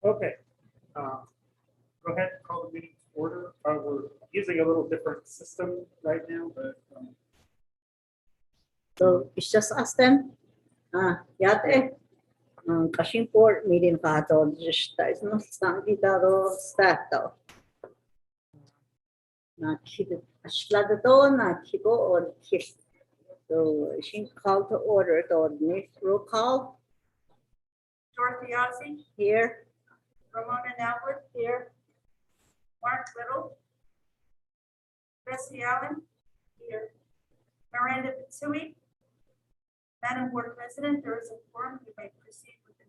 Okay, go ahead and call the meeting to order. We're using a little different system right now, but So it's just us then. Yate. Kashin port meeting pato just is no stangi dado stato. Na kid ashlado na kibo or kiss. So she called to order to next roll call Dorothy Ozzie, here. Ramona Nowlet here, Mark Little, Bessie Allen here, Miranda Pitsui. Madam Board President, there is a forum. You may proceed with the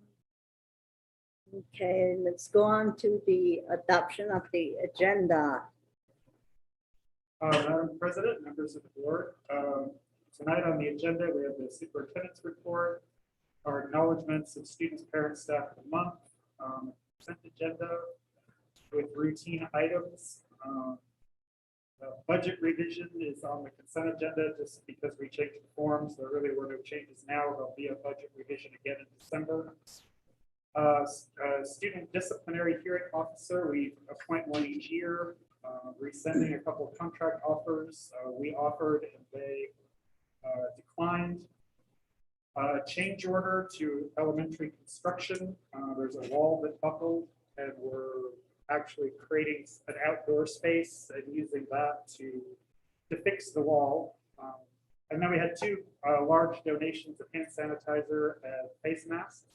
meeting. Okay, let's go on to the adoption of the agenda. Madam President, members of the board, tonight on the agenda, we have the superintendent's report, our acknowledgements of students, parents, staff of the month, consent agenda with routine items. Budget revision is on the consent agenda just because we changed the forms. There really were no changes now. There'll be a budget revision again in December. Student disciplinary hearing officer, we appoint one each year. Resending a couple of contract offers. We offered and they declined. Change order to elementary construction. There's a wall that buckled and we're actually creating an outdoor space and using that to fix the wall. And then we had two large donations of hand sanitizer and face masks.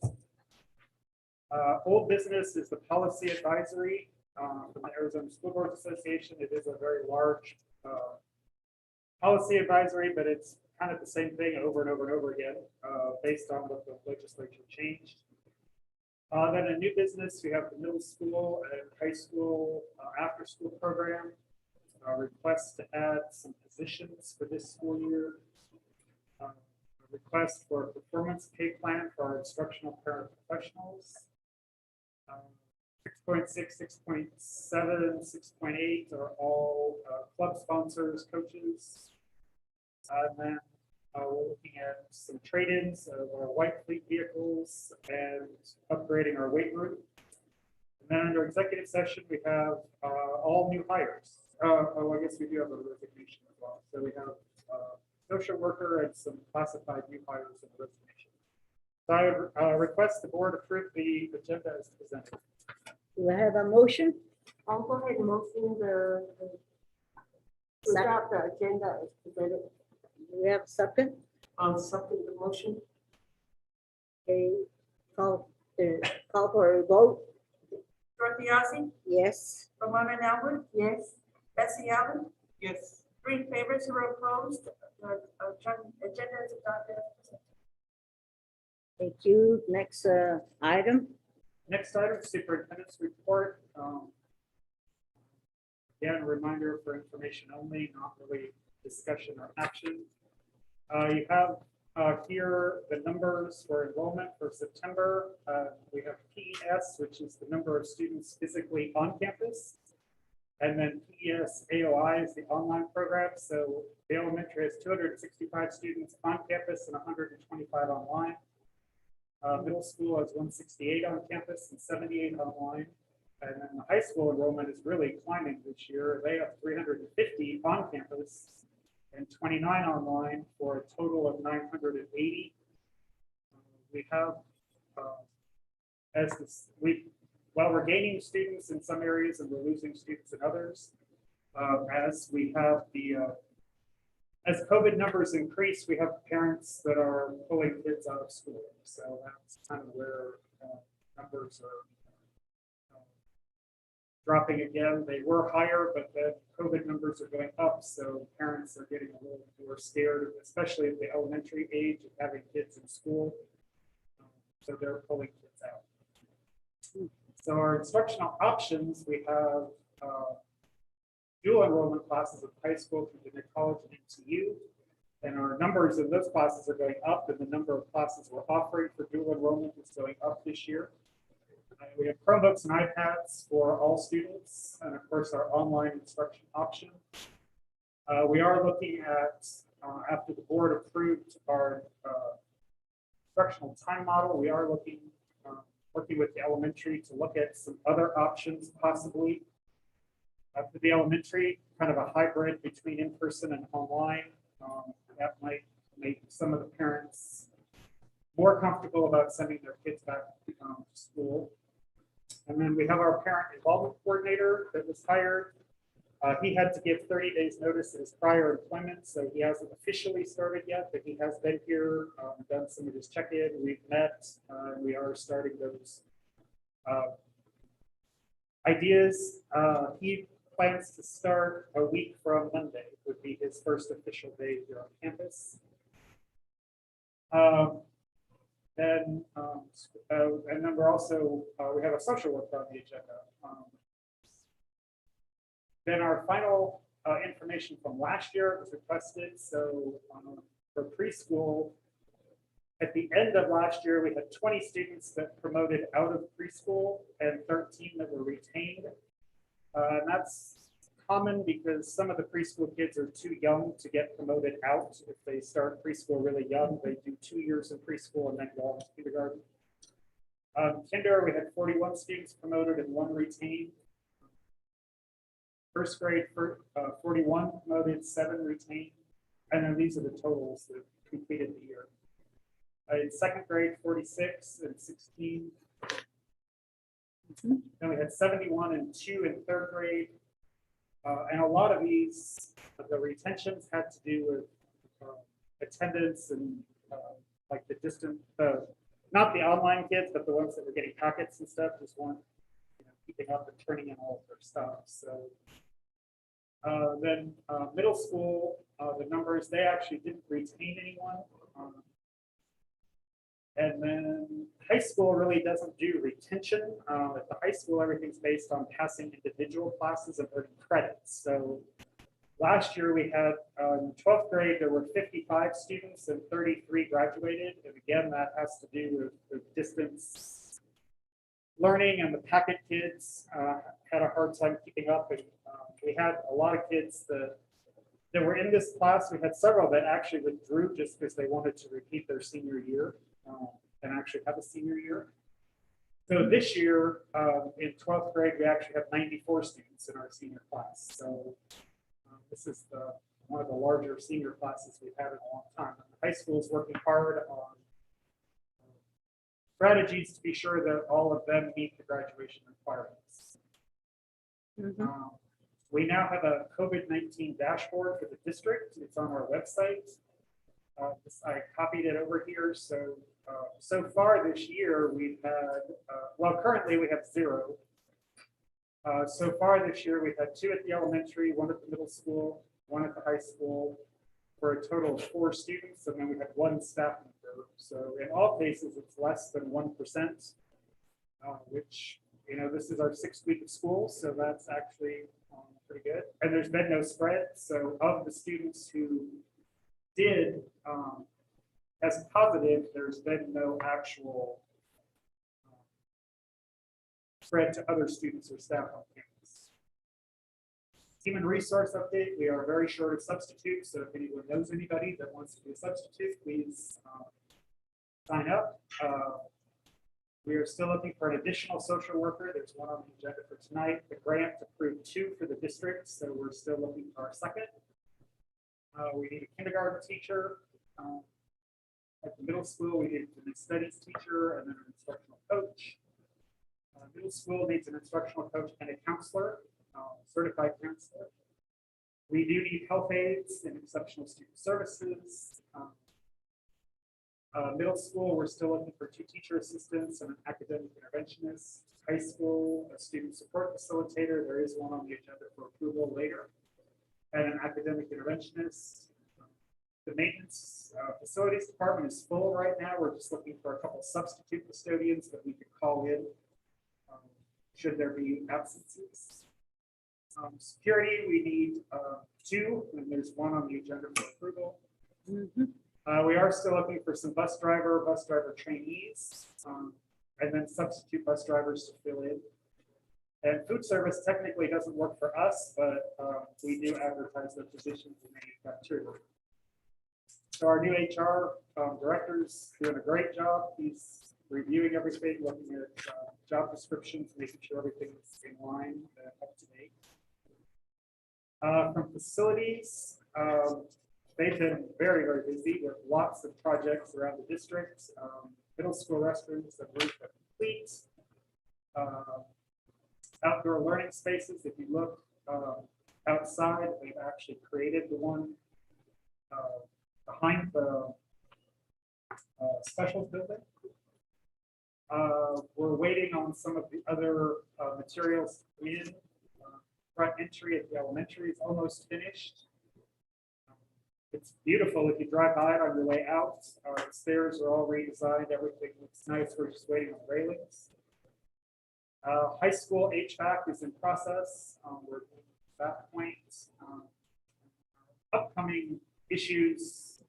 Old business is the policy advisory from the Arizona School Boards Association. It is a very large policy advisory, but it's kind of the same thing over and over and over again based on what the legislature changed. Then in new business, we have the middle school and high school after school program. Request to add some positions for this school year. A request for a performance pay plan for our instructional paraprofessionals. 6.6, 6.7, 6.8 are all club sponsors, coaches. And then we're looking at some trade-ins of our white fleet vehicles and upgrading our weight room. And then under executive session, we have all new hires. Oh, I guess we do have a resignation as well. So we have social worker and some classified new hires and resignation. So I would request the board approve the agenda as presented. Do I have a motion? I'll go ahead and motion to adopt the agenda as presented. Do we have a second? I'll second the motion. Okay, call for a vote. Dorothy Ozzie, Yes. Ramona Nowlet, Yes. Bessie Allen, Yes. 3 in favor, 0 opposed. Agenda is adopted as presented. Thank you. Next item. Next item, superintendent's report. Again, a reminder for information only, not really discussion or action. You have here the numbers for enrollment for September. We have PES, which is the number of students physically on campus. And then PES AOI is the online program. So the elementary has 265 students on campus and 125 online. Middle school has 168 on campus and 78 online. And then the high school enrollment is really climbing this year. They have 350 on campus and 29 online for a total of 980. We have, while we're gaining students in some areas and we're losing students in others, as we have as COVID numbers increase, we have parents that are pulling kids out of school. So that's kind of where numbers are dropping again. They were higher, but the COVID numbers are going up. So parents are getting a little more scared, especially at the elementary age of having kids in school. So they're pulling kids out. So our instructional options, we have dual enrollment classes of high school, community college, and MTU. And our numbers in those classes are going up, and the number of classes we're offering for dual enrollment is going up this year. We have Chromebooks and iPads for all students, and of course our online instruction option. We are looking at, after the board approved our instructional time model, we are working with the elementary to look at some other options possibly. For the elementary, kind of a hybrid between in-person and online. That might make some of the parents more comfortable about sending their kids back to school. And then we have our parent involvement coordinator that was hired. He had to give 30 days notice of his prior employment, so he hasn't officially started yet, but he has been here, done some of his check-in, we've met, we are starting those ideas. He plans to start a week from Monday, would be his first official day here on campus. And then we're also, we have a social worker on the agenda. Then our final information from last year was requested. So for preschool, at the end of last year, we had 20 students that promoted out of preschool and 13 that were retained. And that's common because some of the preschool kids are too young to get promoted out. If they start preschool really young, they do 2 years in preschool and then go on to kindergarten. Kinder, we had 41 students promoted and 1 retained. First grade, 41 promoted, 7 retained. And then these are the totals that completed the year. In second grade, 46 and 16. Then we had 71 and 2 in third grade. And a lot of these, the retentions had to do with attendance and like the distant, not the online kids, but the ones that were getting packets and stuff, just weren't keeping up and turning in all of their stuff. So then middle school, the numbers, they actually didn't retain anyone. And then high school really doesn't do retention. At the high school, everything's based on passing individual classes and earning credits. So last year we had in 12th grade, there were 55 students and 33 graduated. And again, that has to do with distance learning, and the packet kids had a hard time keeping up. And we had a lot of kids that were in this class. We had several that actually withdrew just because they wanted to repeat their senior year. And actually have a senior year. So this year in 12th grade, we actually have 94 students in our senior class. So this is one of the larger senior classes we've had in a long time. And the high school is working hard on strategies to be sure that all of them meet the graduation requirements. We now have a COVID-19 dashboard for the district. It's on our website. I copied it over here. So far this year, we've had, well, currently we have 0. So far this year, we've had 2 at the elementary, 1 at the middle school, 1 at the high school, for a total of 4 students, and then we had 1 staff member. So in all cases, it's less than 1%, which, this is our 6th week of school, so that's actually pretty good. And there's been no spread. So of the students who did as positive, there's been no actual spread to other students or staff on campus. Human resource update, we are very short of substitutes, so if anyone knows anybody that wants to be a substitute, please sign up. We are still looking for an additional social worker. There's 1 on the agenda for tonight. The grant approved 2 for the district, so we're still looking for our 2nd. We need a kindergarten teacher. At the middle school, we need an studies teacher and then an instructional coach. Middle school needs an instructional coach and a counselor, certified counselor. We do need health aides and exceptional student services. Middle school, we're still looking for 2 teacher assistants and an academic interventionist. High school, a student support facilitator. There is 1 on the agenda for approval later. And an academic interventionist. The maintenance facilities department is full right now. We're just looking for a couple substitute custodians that we could call in should there be absences. Security, we need 2, and there's 1 on the agenda for approval. We are still looking for some bus driver trainees, and then substitute bus drivers to fill in. And food service technically doesn't work for us, but we do advertise the positions in the cafeteria. So our new HR director's doing a great job. He's reviewing everything, looking at job descriptions, making sure everything's in line, up to date. From facilities, they've been very, very busy with lots of projects around the district. Middle school restrooms, the roof are complete. Outdoor learning spaces, if you look outside, they've actually created the one behind the specials building. We're waiting on some of the other materials in. Front entry at the elementary is almost finished. It's beautiful if you drive by it on your way out. The stairs are all redesigned. Everything looks nice. We're just waiting on railings. High school HVAC is in process. We're at that point. Upcoming issues.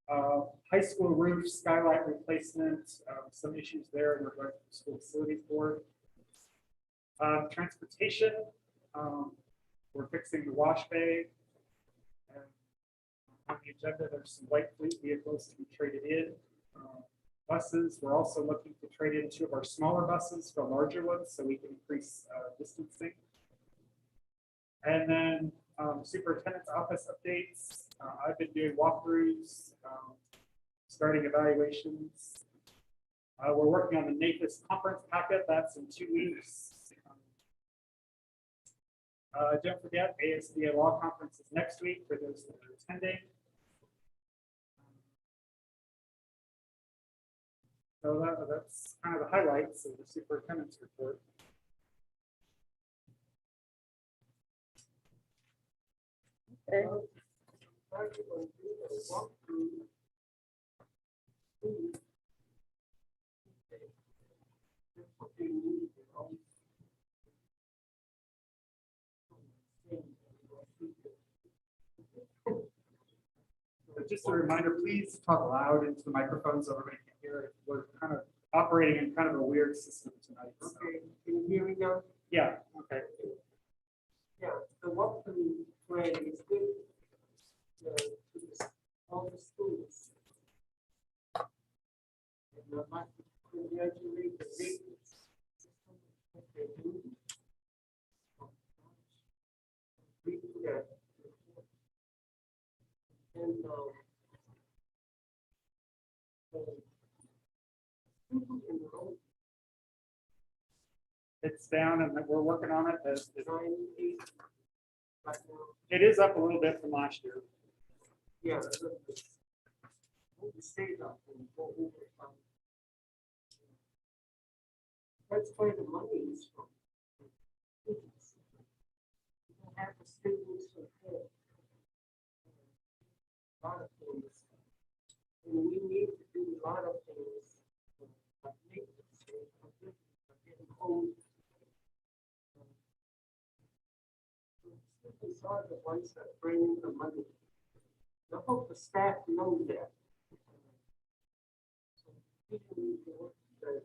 High school roof, skylight replacement, some issues there in regard to the school facilities board. Transportation, we're fixing the wash bay. And on the agenda, there's some light fleet vehicles to be traded in. Buses, we're also looking to trade in 2 of our smaller buses for larger ones so we can increase distancing. And then superintendent's office updates. I've been doing walkthroughs, starting evaluations. We're working on the NAPIS conference packet. That's in 2 weeks. Don't forget, ASBA Law Conference is next week for those that are attending. So that's kind of the highlights of the superintendent's report. Okay. Just a reminder, please talk loud into the microphones so everybody can hear it. We're kind of operating in kind of a weird system tonight. So. Okay, can you hear me now? Yeah, okay. Yeah, the walkthrough plan is good. To all the schools. And I'd like to congratulate the leaders. What they do. We do that. And It's down and we're working on it. 9-8 right now. It is up a little bit from last year. Yeah, stay up and go over. That's where the money is from. You don't have the students to pay. A lot of things. And we need to do a lot of things. Like make this getting old. Students are the ones that bring in the money. I hope the staff know that. So people need to work the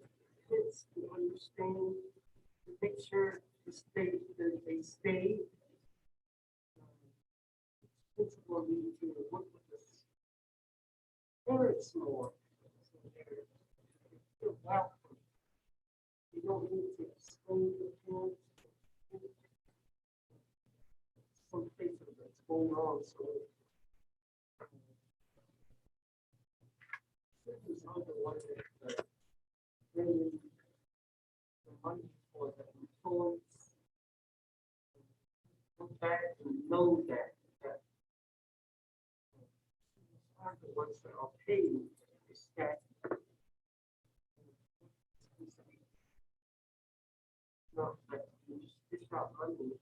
kids to understand, to make sure that they stay. Principal need to work with us. Parents more. So they're welcome. You don't need to explain to parents. Some things that's going on, so. This is the one that bringing the money for the employees. Come back and know that are the ones that are paid the staff. Not that you just dish out money.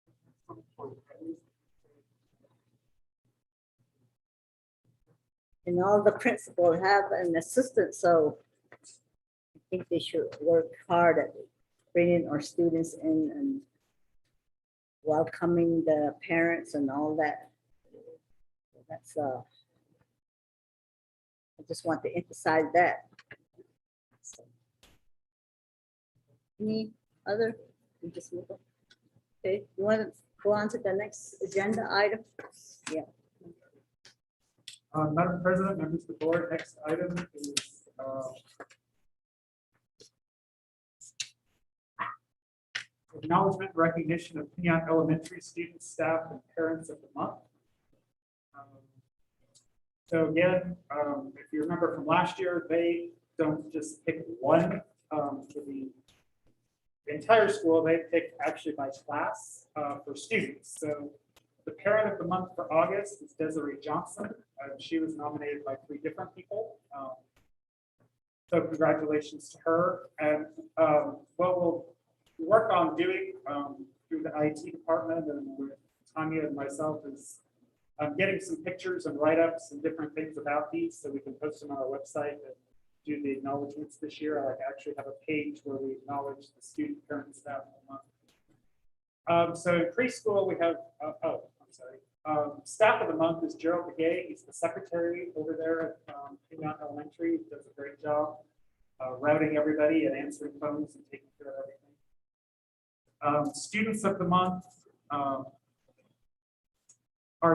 At some point, at least. And all the principals have an assistant, so I think they should work hard at bringing our students in and welcoming the parents and all that. That's I just want to emphasize that. So, any other? We just move on. Okay, you want to go on to the next agenda item? Yeah. Madam President, members of the board, next item is acknowledgement and recognition of Pinyon Elementary students, staff, and parents of the month. So again, if you remember from last year, they don't just pick one for the entire school, they pick actually by class for students. So the parent of the month for August is Desiree Johnson. She was nominated by 3 different people. So congratulations to her. And what we'll work on doing through the IT department and with Tanya and myself is getting some pictures and write-ups and different things about these so we can post them on our website and do the acknowledgements this year. I actually have a page where we acknowledge the student, parent, and staff of the month. So in preschool, we have, staff of the month is Gerald Begay. He's the secretary over there at Pinyon Elementary. He does a great job routing everybody and answering phones and taking care of everything. Students of the month are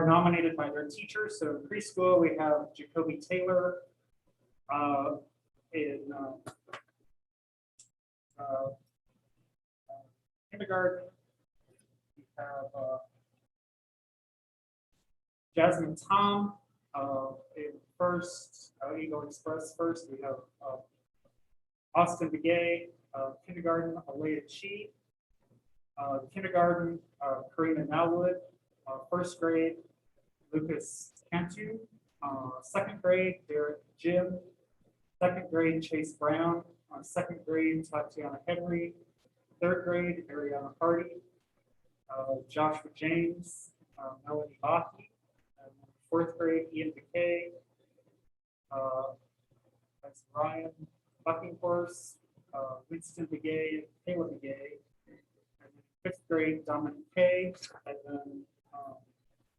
nominated by their teachers. So in preschool, we have Jacoby Taylor. In kindergarten, we have Jasmine Tom. In first, Eagle Express first, we have Austin Begay. Kindergarten, Alea Chi. Kindergarten, Karina Nowwood. First grade, Lucas Cantu. Second grade, Derek Jim. Second grade, Chase Brown. Second grade, Tatiana Henry. Third grade, Ariana Hardy. Joshua James. Melanie Bahi. Fourth grade, Ian McKay. That's Ryan Buckinghorse. Winston Begay, Taylor Begay. And then fifth grade, Dominic Kay. And then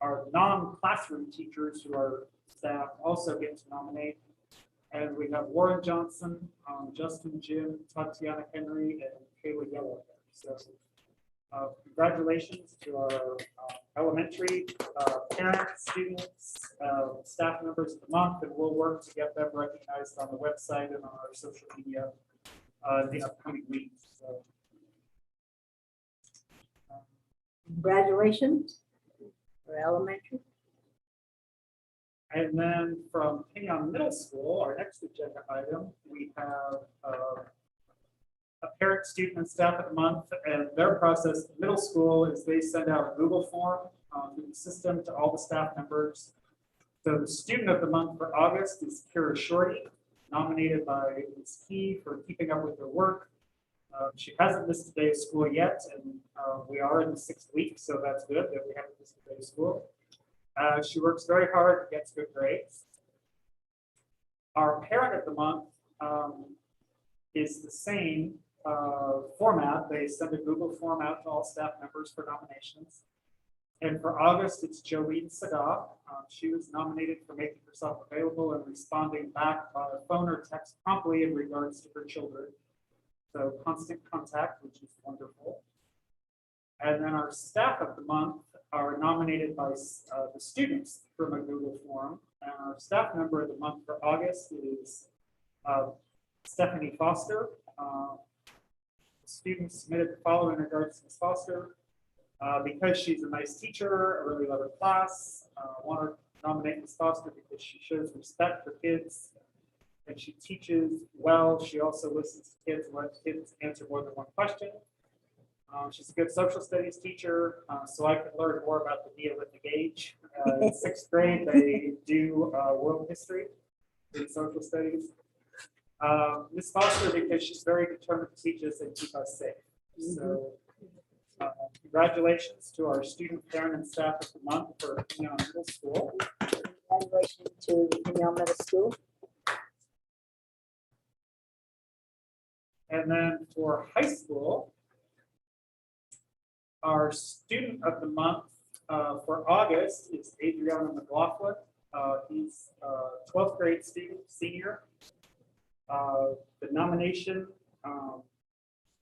our non-classroom teachers who are staff also get to nominate. And we have Warren Johnson, Justin Jim, Tatiana Henry, and Kayla Yellow. So congratulations to our elementary parents, students, staff members of the month, and we'll work to get them recognized on the website and on our social media in the upcoming weeks. So, Congratulations for elementary. and then from Pinyon Middle School, our next agenda item, we have a parent, student, and staff of the month, and their process in middle school is they send out a Google form through the system to all the staff members. So the student of the month for August is Kira Shorty, nominated by Ms. Key for keeping up with her work. She hasn't missed a day of school yet, and we are in the 6th week, so that's good that we haven't missed a day of school. She works very hard and gets good grades. Our parent of the month is the same format. They send a Google form out to all staff members for nominations. And for August, it's Jolene Sadah. She was nominated for making herself available and responding back by phone or text promptly in regards to her children. So constant contact, which is wonderful. And then our staff of the month are nominated by the students from a Google form. And our staff member of the month for August is Stephanie Foster. Students submitted the following in regards to Ms. Foster. Because she's a nice teacher, I really love her class. I want to nominate Ms. Foster because she shows respect for kids and she teaches well. She also listens to kids and lets kids answer more than one question. She's a good social studies teacher, so I could learn more about the Neolithic age. In 6th grade, they do world history in social studies. Ms. Foster, because she's very determined to teach us and keep us safe. So congratulations to our student, parent, and staff of the month for Pinyon Middle School. Congratulations to Pinyon Middle School. And then for high school, our student of the month for August is Adriana McLaughlin. He's a 12th grade student, senior. The nomination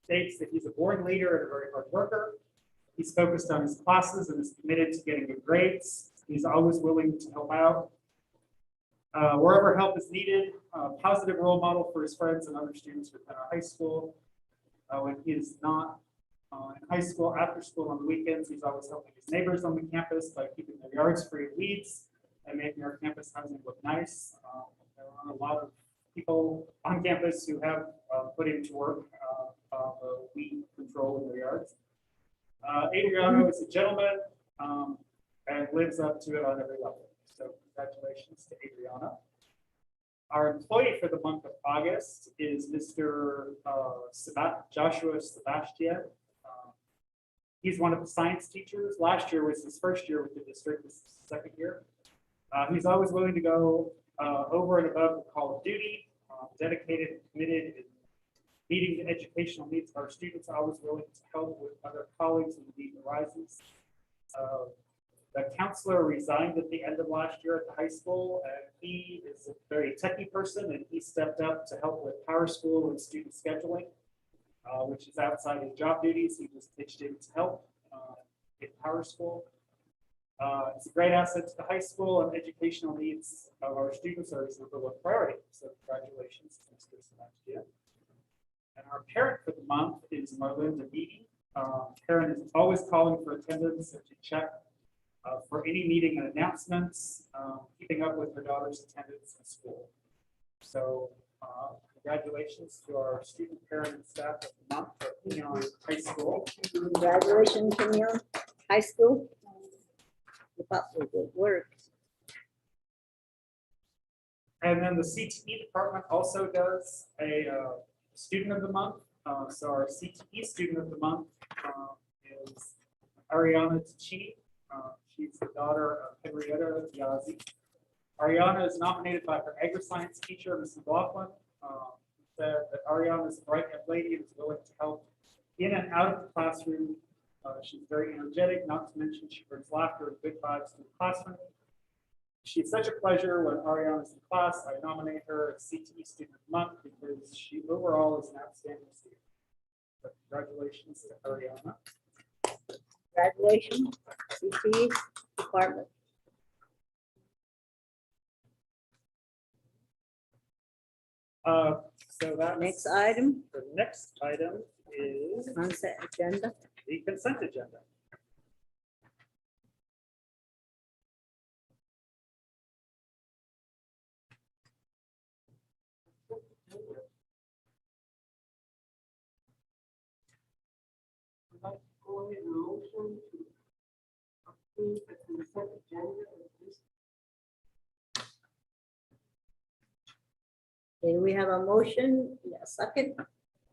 states that he's a born leader and a very hard worker. He's focused on his classes and is committed to getting good grades. He's always willing to help out. Wherever help is needed, a positive role model for his friends and other students within our high school. When he is not In high school, after school, on the weekends, he's always helping his neighbors on the campus by keeping their yards free of weeds and making our campus housing look nice. There are a lot of people on campus who have put into work the weed control in their yards. Adriano is a gentleman and lives up to it on every level. So congratulations to Adriana. Our employee for the month of August is Mr. Joshua Sebastian. He's one of the science teachers. Last year was his first year with the district. This is his second year. He's always willing to go over and above the call of duty, dedicated and committed in meeting the educational needs of our students, always willing to help with other colleagues when the need arises. The counselor resigned at the end of last year at the high school, and he is a very techie person, and he stepped up to help with Power School and student scheduling, which is outside his job duties. He just pitched in to help in Power School. It's a great asset to the high school, and educational needs of our students are his number one priority. So congratulations to Mr. Sebastian. And our parent for the month is Marlinda Beatty. Karen is always calling for attendance and to check for any meeting and announcements, keeping up with her daughter's attendance in school. So congratulations to our student, parent, and staff of the month at Neon High School. Congratulations, Neon High School. Keep up the good work. And then the CTE department also does a student of the month. So our CTE student of the month is Ariana Ticini. She's the daughter of Henrietta Yazzie. Ariana is nominated by her agri-science teacher, Ms. McLaughlin. Said that Ariana is a bright young lady and is willing to help in and out of the classroom. She's very energetic, not to mention she brings laughter and good vibes to the classroom. She's such a pleasure when Ariana is in class. I nominate her as CTE Student of the Month because she overall is an outstanding student. So congratulations to Ariana. Congratulations, CT Department. So that Next item, the next item is consent agenda. the consent agenda. I'd like to go ahead and motion to approve the consent agenda of this. Okay, we have a motion, a second.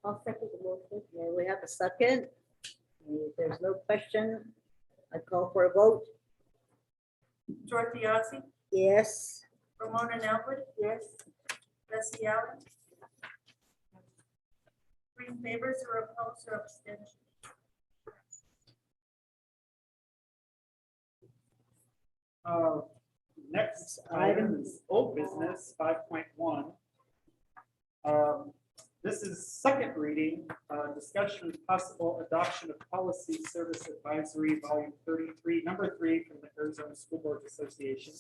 I'll second the motion. Okay, we have a second. If there's no question, I call for a vote. Dorothy Yazzie, Yes. Ramona Nelwood. Yes. Bessie Allen. Three in favor, zero opposed, or abstention. Next item is old business 5.1. This is second reading, discussion of possible adoption of policy service advisory volume 33, number 3 from the Arizona School Boards Association.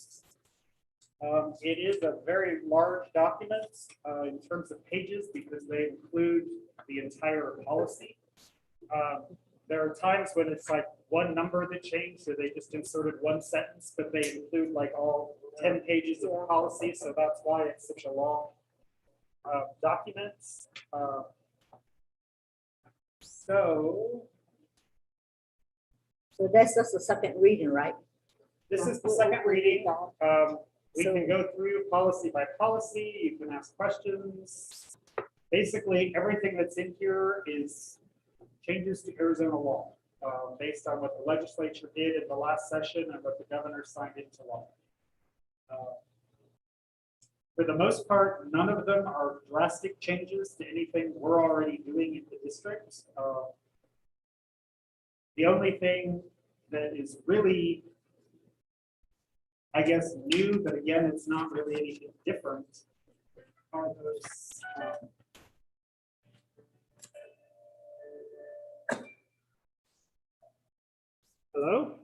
It is a very large document in terms of pages because they include the entire policy. There are times when it's like one number that changed, so they just inserted one sentence, but they include like all 10 pages of the policy, so that's why it's such a long document. So that's just the second reading, right? this is the second reading. We can go through policy by policy. You can ask questions. Basically, everything that's in here is changes to Arizona law based on what the legislature did in the last session and what the governor signed into law. For the most part, none of them are drastic changes to anything we're already doing in the district. The only thing that is really, I guess, new, but again, it's not really anything different, are those hello?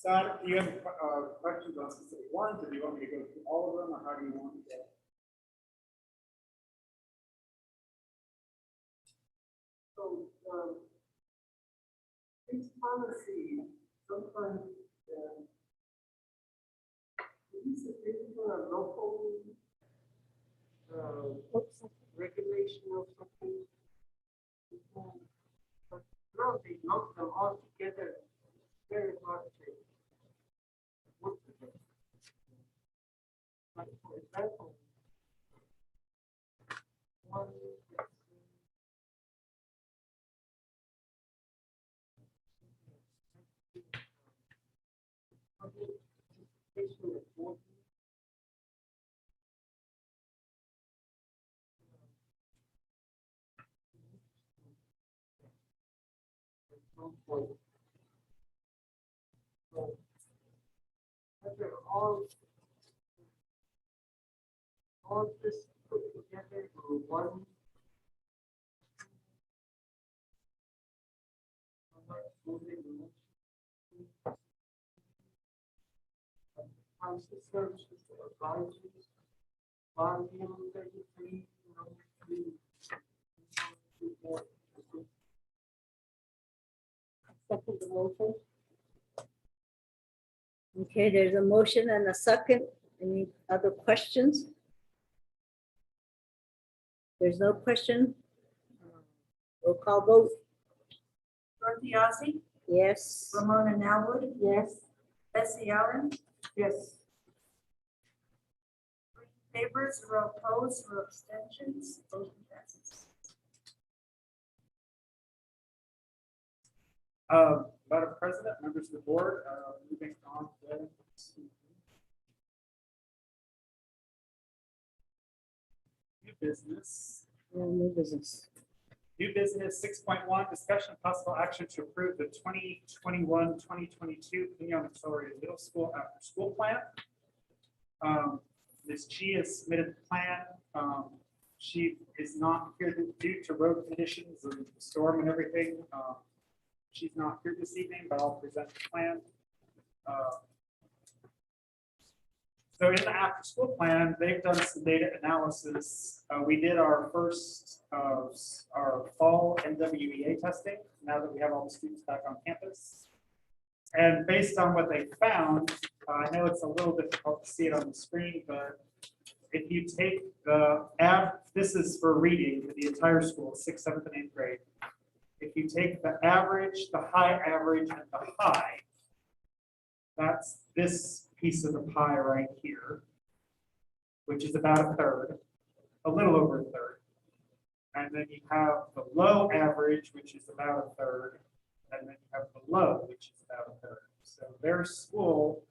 So do you have questions on specific ones, or do you want me to go through all of them, or how do you want to go? So, this policy, sometimes, this is a local, regulation or something. But now they lump them all together, very hard to work together. Like, for example, one, all this put together for one. Council services, advisories, volume 33, number 3. Second the motion. Okay, there's a motion and a second. Any other questions? There's no question. Roll call vote. Dorothy Ossie, Yes. Ramona Nelwood, Yes. Bessie Allen, Yes. 3 in favor, 0 opposed, 0 abstentions, motion passes. Madam President, members of the board, moving on to new business. New business. New business 6.1, discussion possible action to approve the 2021-2022 Pinion Victoria Middle School after school plan. Ms. G has submitted the plan. She is not here due to road conditions and the storm and everything. She's not here this evening, but I'll present the plan. So in the after school plan, they've done some data analysis. We did our first, our fall NWEA testing, now that we have all the students back on campus. And based on what they found, I know it's a little difficult to see it on the screen, but if you take the this is for reading for the entire school, 6th, 7th, and 8th grade. If you take the average, the high average, and the high, that's this piece of the pie right here, which is about a third, a little over a third. And then you have the low average, which is about a third, and then you have the low, which is about a third. So their school,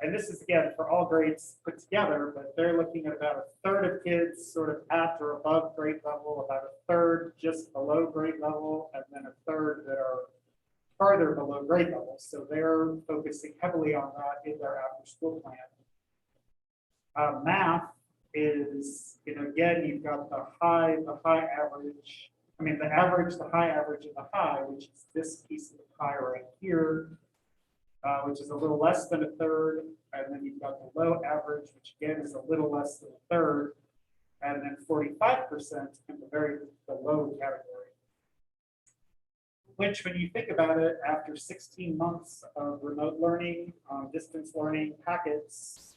and this is again for all grades put together, but they're looking at about a third of kids sort of at or above grade level, about a third just below grade level, and then a third that are farther below grade level. So they're focusing heavily on that in their after school plan. Math is, again, you've got the high average, the average, the high average, and the high, which is this piece of the pie right here, which is a little less than a third. And then you've got the low average, which again is a little less than a third. And then 45% in the low category. Which, when you think about it, after 16 months of remote learning, distance learning packets,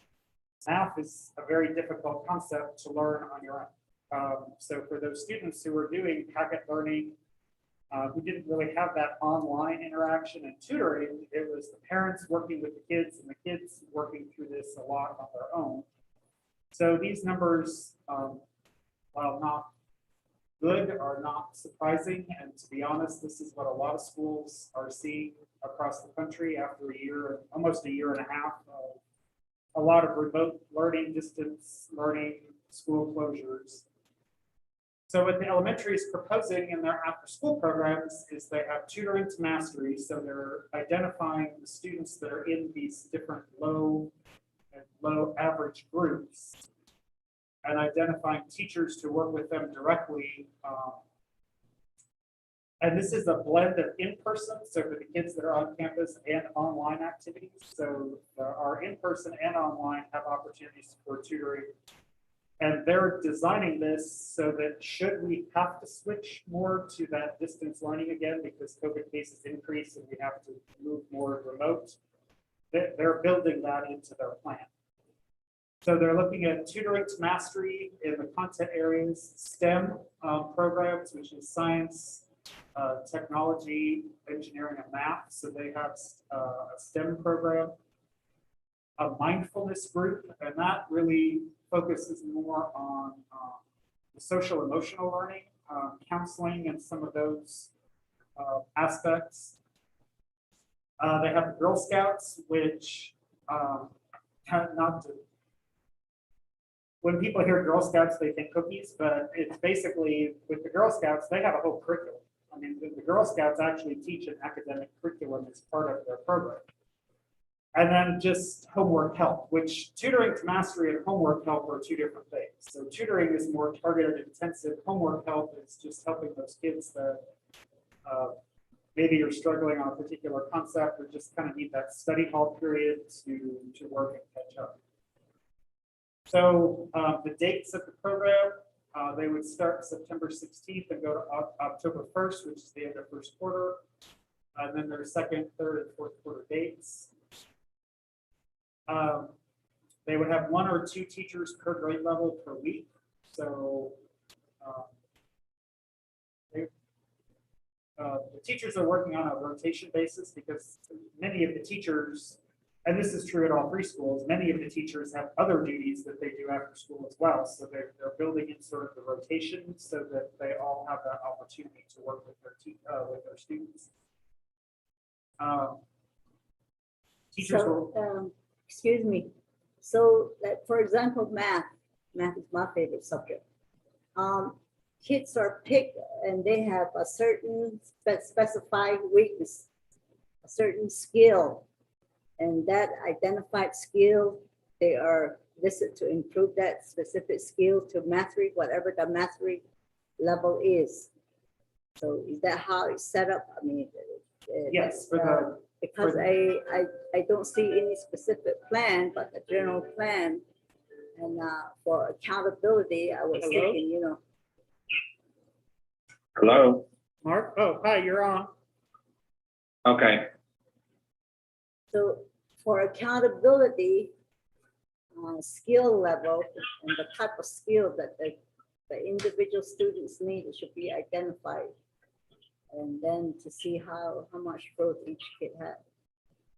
math is a very difficult concept to learn on your own. So for those students who are doing packet learning, who didn't really have that online interaction and tutoring, it was the parents working with the kids and the kids working through this a lot on their own. So these numbers, while not good, are not surprising. And to be honest, this is what a lot of schools are seeing across the country after a year, almost a year and a half of a lot of remote learning, distance learning, school closures. So what the elementary is proposing in their after school programs is they have tutoring to mastery. So they're identifying the students that are in these different low and low average groups and identifying teachers to work with them directly And this is a blend of in-person, so for the kids that are on campus, and online activities. So our in-person and online have opportunities for tutoring. And they're designing this so that should we have to switch more to that distance learning again, because COVID cases increase and we have to move more remote, they're building that into their plan. So they're looking at tutoring to mastery in the content areas, STEM programs, which is science, technology, engineering, and math. So they have a STEM program, a mindfulness group, and that really focuses more on the social emotional learning, counseling, and some of those aspects. They have the Girl Scouts, which not to. When people hear Girl Scouts, they think cookies, but it's basically with the Girl Scouts, they have a whole curriculum. I mean, the Girl Scouts actually teach an academic curriculum as part of their program. And then just homework help, which tutoring to mastery and homework help are two different things. So tutoring is more targeted, intensive. Homework help is just helping those kids that maybe you're struggling on a particular concept or just kind of need that study hall period to work and catch up. So the dates of the program, they would start September 16th and go to October 1st, which is the end of first quarter. And then there's second, third, and fourth quarter dates. They would have 1 or 2 teachers per grade level per week. So the teachers are working on a rotation basis because many of the teachers, and this is true at all 3 schools, many of the teachers have other duties that they do after school as well. So they're building in sort of the rotation so that they all have that opportunity to work with their students. Teachers will. Excuse me. So, like, for example, math is my favorite subject. Kids are picked and they have a certain specified weakness, a certain skill, and that identified skill, they are listed to improve that specific skill to mastery, whatever the mastery level is. So is that how it's set up? I mean, Yes, because I don't see any specific plan, but the general plan. And for accountability, I was thinking, you know. Hello. Mark, oh, hi, you're on. Okay. So for accountability, skill level and the type of skill that the individual students need, it should be identified. And then to see how much growth each kid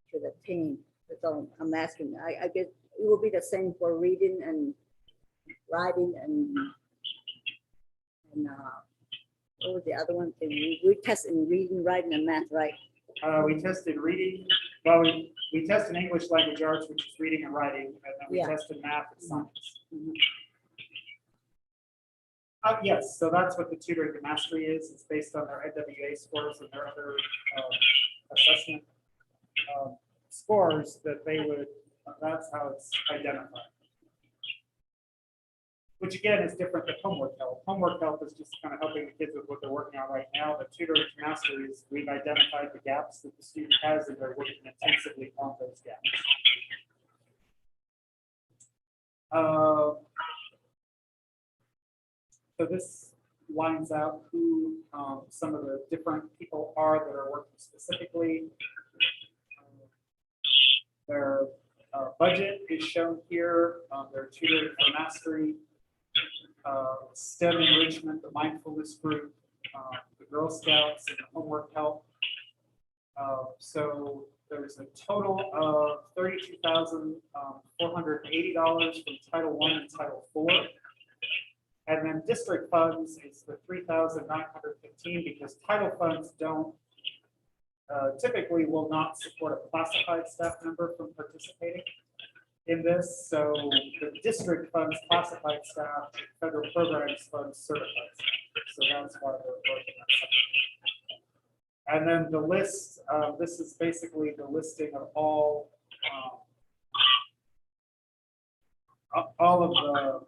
should attain. That's all I'm asking. I guess it will be the same for reading and writing and what was the other one? We test in reading, writing, and math, right? We test in reading. Well, we test in English language arts, which is reading and writing, and then we test in math and science. Mhm. Yes, so that's what the tutoring to mastery is. It's based on their NWA scores and their other assessment scores that they would, that's how it's identified. Which again is different than homework help. Homework help is just kind of helping the kids with what they're working on right now. But tutoring to mastery is we've identified the gaps that the student has and they're working intensively on those gaps. So this lines out who some of the different people are that are working specifically. Their budget is shown here. Their tutoring for mastery, STEM enrichment, the mindfulness group, the Girl Scouts, and the homework help. So there's a total of $32,480 from Title I and Title IV. And then district funds is the $3,915 because title funds don't typically will not support a classified staff member from participating in this. So the district funds classified staff, federal programs funds certified staff. So that's why they're working on something. And then the list, this is basically the listing of all of the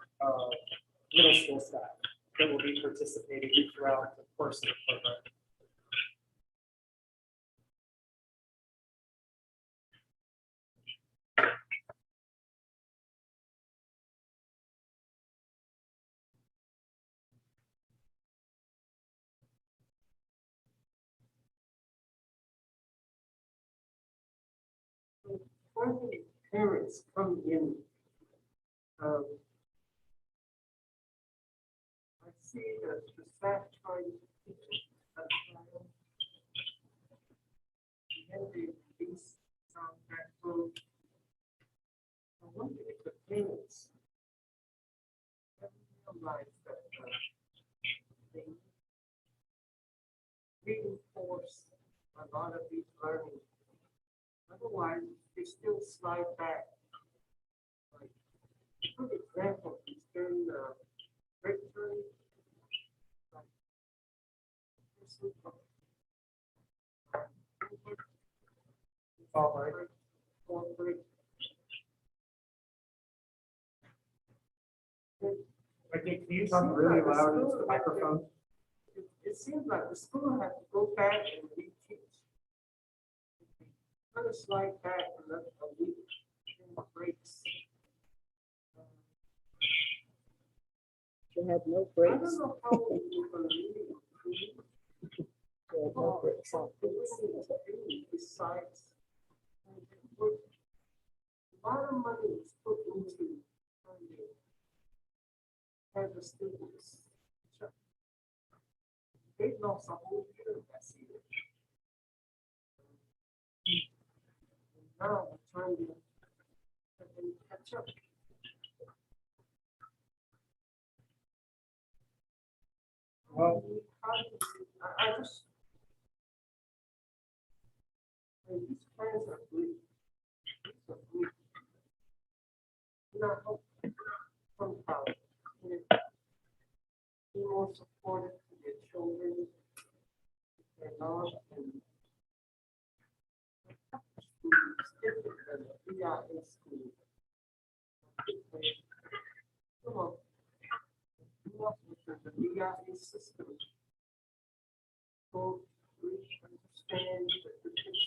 middle school staff that will be participating throughout the course of the program. when the parents come in, I see that the staff trying to teach a child. And they release that group. I wonder if the parents have realized that they reinforce a lot of these learning. Otherwise, they still slide back. Like, for example, is during the break time, like, All right. or break. Okay, can you talk really loud into the microphone? It seems like the school has to go back and reteach. Kind of slide back a week in breaks. You have no I breaks. don't know how we can really improve. You have no breaks. Something besides. A lot of money is put into as the students. They lost a whole year last year. And now we're trying to have them catch up. Well, I just. These plans are great. These are great. And I hope somehow be more supportive to their children, their love, and it's different than we are in school. Come on. The VIA system. So we understand the difference.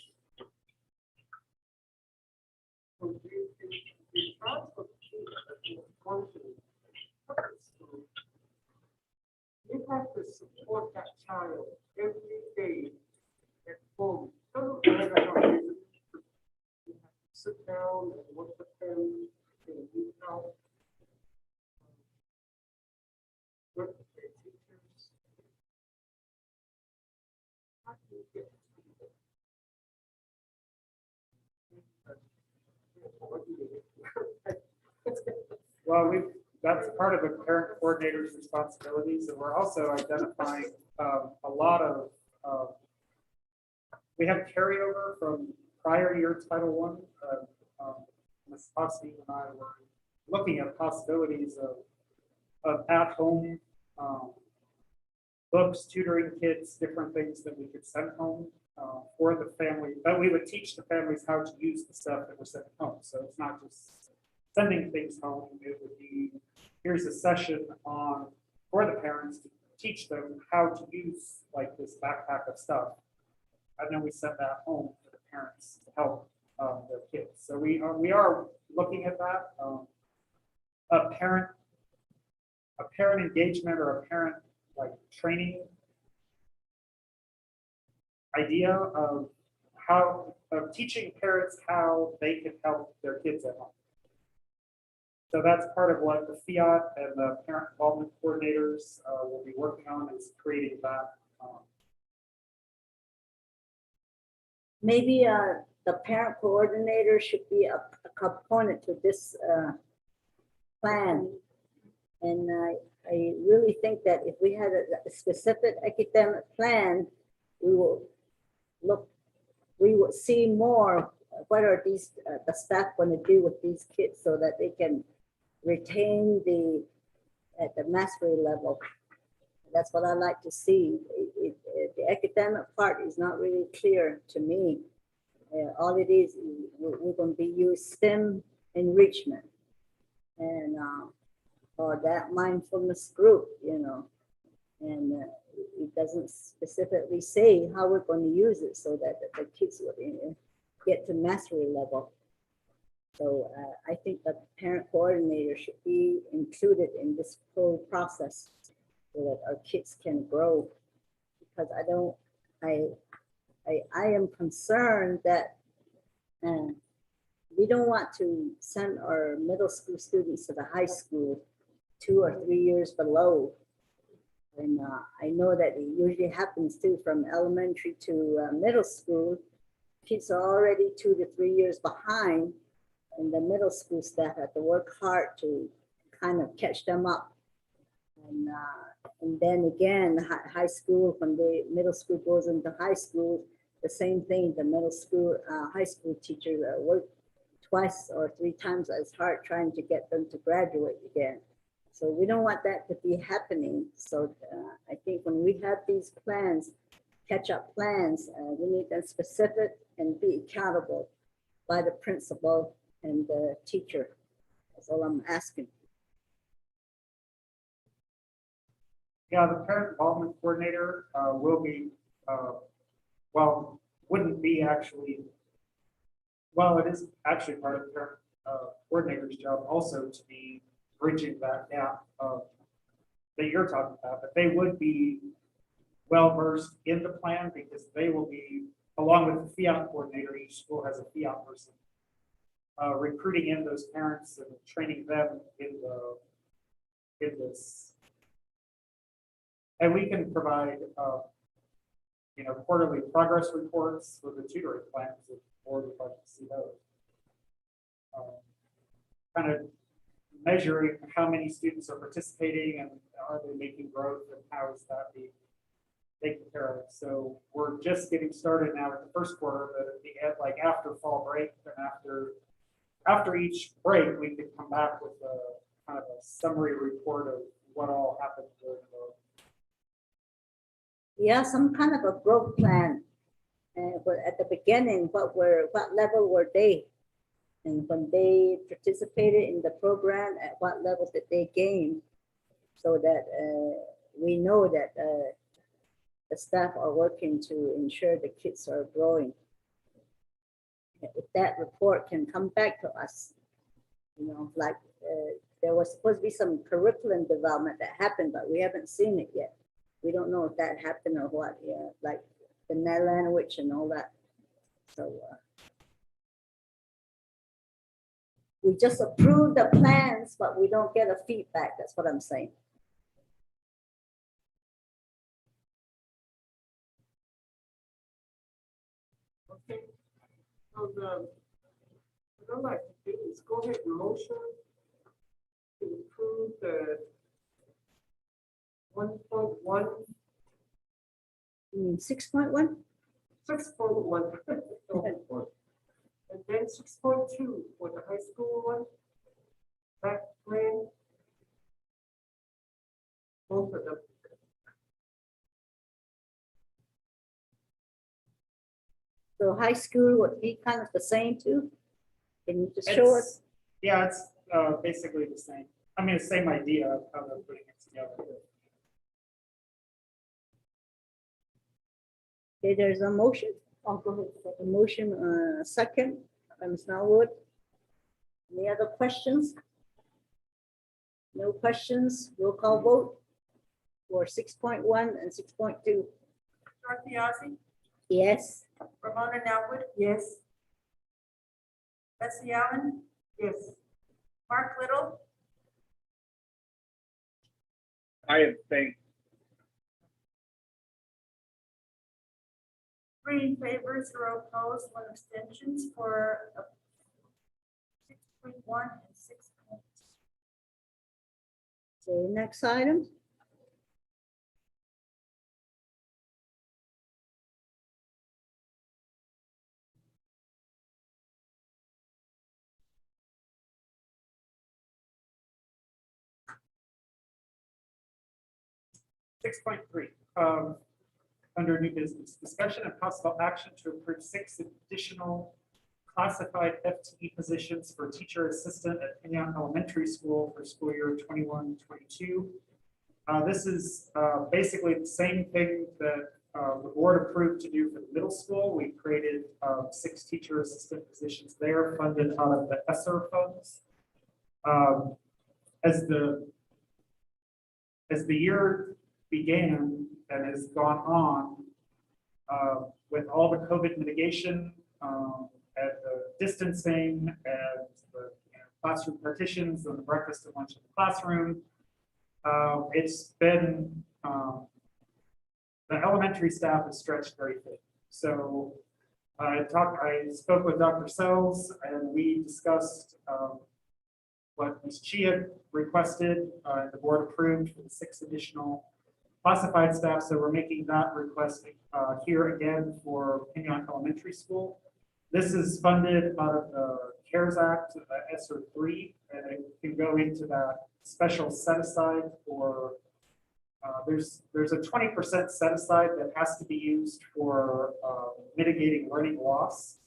So they transfer kids one to public school. You have to support that child every day at home. Doesn't matter how busy. You have to sit down and work with them and you help. Work with their teachers. How do you get to them? well, that's part of the parent coordinator's responsibilities, and we're also identifying a lot of, we have carryover from prior year Title I. Ms. Fossey and I were looking at possibilities of at-home books, tutoring kids, different things that we could send home for the family, but we would teach the families how to use the stuff that we're sending home. So it's not just sending things home, it would be, here's a session on, for the parents to teach them how to use like this backpack of stuff. And then we send that home for the parents to help their kids. So we are looking at that. A parent engagement or a parent like training idea of teaching parents how they can help their kids at home. So that's part of what the Fiat and the parent involvement coordinators will be working on, is creating that. Maybe the parent coordinator should be a component to this plan. And I really think that if we had a specific academic plan, we would see more what are these the staff going to do with these kids so that they can retain at the mastery level. That's what I like to see. The academic part is not really clear to me. All it is, we're going to be used STEM enrichment and or that mindfulness group, and it doesn't specifically say how we're going to use it so that the kids will get to mastery level. So I think that the parent coordinator should be included in this whole process so that our kids can grow. Because I am concerned that we don't want to send our middle school students to the high school 2 or 3 years below. And I know that it usually happens too from elementary to middle school. Kids are already 2 to 3 years behind, and the middle school staff have to work hard to kind of catch them up. And then again, high school, when the middle school goes into high school, the same thing, the middle school, high school teachers work twice or 3 times as hard trying to get them to graduate again. So we don't want that to be happening. So I think when we have these plans, catch-up plans, we need them specific and be accountable by the principal and the teacher. That's all I'm asking. Yeah, the parent involvement coordinator will be, well, wouldn't be actually, well, it is actually part of the parent coordinator's job also to be bridging that gap that you're talking about, but they would be well versed in the plan because they will be, along with the fiat coordinator, each school has a fiat person, recruiting in those parents and training them in this. And we can provide, quarterly progress reports for the tutoring plans if the board would like to see those. Kind of measuring how many students are participating and are they making growth and how is that being taken care of. So we're just getting started now in the first quarter, but at the end, like after fall break and after each break, we can come back with a kind of a summary report of what all happened during the. Yeah, some kind of a growth plan. But at the beginning, what level were they? And when they participated in the program, at what level did they gain? So that we know that the staff are working to ensure the kids are growing. If that report can come back to us, like there was supposed to be some curriculum development that happened, but we haven't seen it yet. We don't know if that happened or what, like the net language and all that. So we just approve the plans, but we don't get a feedback. That's what I'm saying. Okay. So what I'd like to do is go ahead and motion to approve the 1.1, 6.1? 6.1. And then 6.2 for the high school one. That plan. Both of them. So high school would be kind of the same too? Can you just show us? Yeah, it's basically the same. I mean, the same idea of how they're putting it together. Okay, there's a motion. I'll go ahead. A motion, second, by Ms. Norwood. Any other questions? No questions. Roll call vote for 6.1 and 6.2. Dorothy Ozzie, Yes. Ramona Nelwood. Yes. Bessie Allen. Yes. Mark Little, I abstain. 3 in favor, 0 opposed, 1 abstentions for 6.1 and 6.2. So next item. Six 6.3, under new business, discussion and possible action to approve 6 additional classified FTE positions for teacher assistant at Pinyon Elementary School for school year 21-22. This is basically the same thing that the board approved to do for the middle school. We created 6 teacher assistant positions there funded out of the ESSER funds. As the year began and has gone on with all the COVID mitigation and the distancing and the classroom partitions and the breakfast and lunch in the classroom. It's been, the elementary staff is stretched very thin. So I spoke with Dr. Sells and we discussed what Ms. Chia requested, the board approved for the 6 additional classified staff. So we're making that request here again for Pinyon Elementary School. This is funded out of the CARES Act, ESSER 3, and it can go into that special set aside for, there's a 20% set aside that has to be used for mitigating learning loss.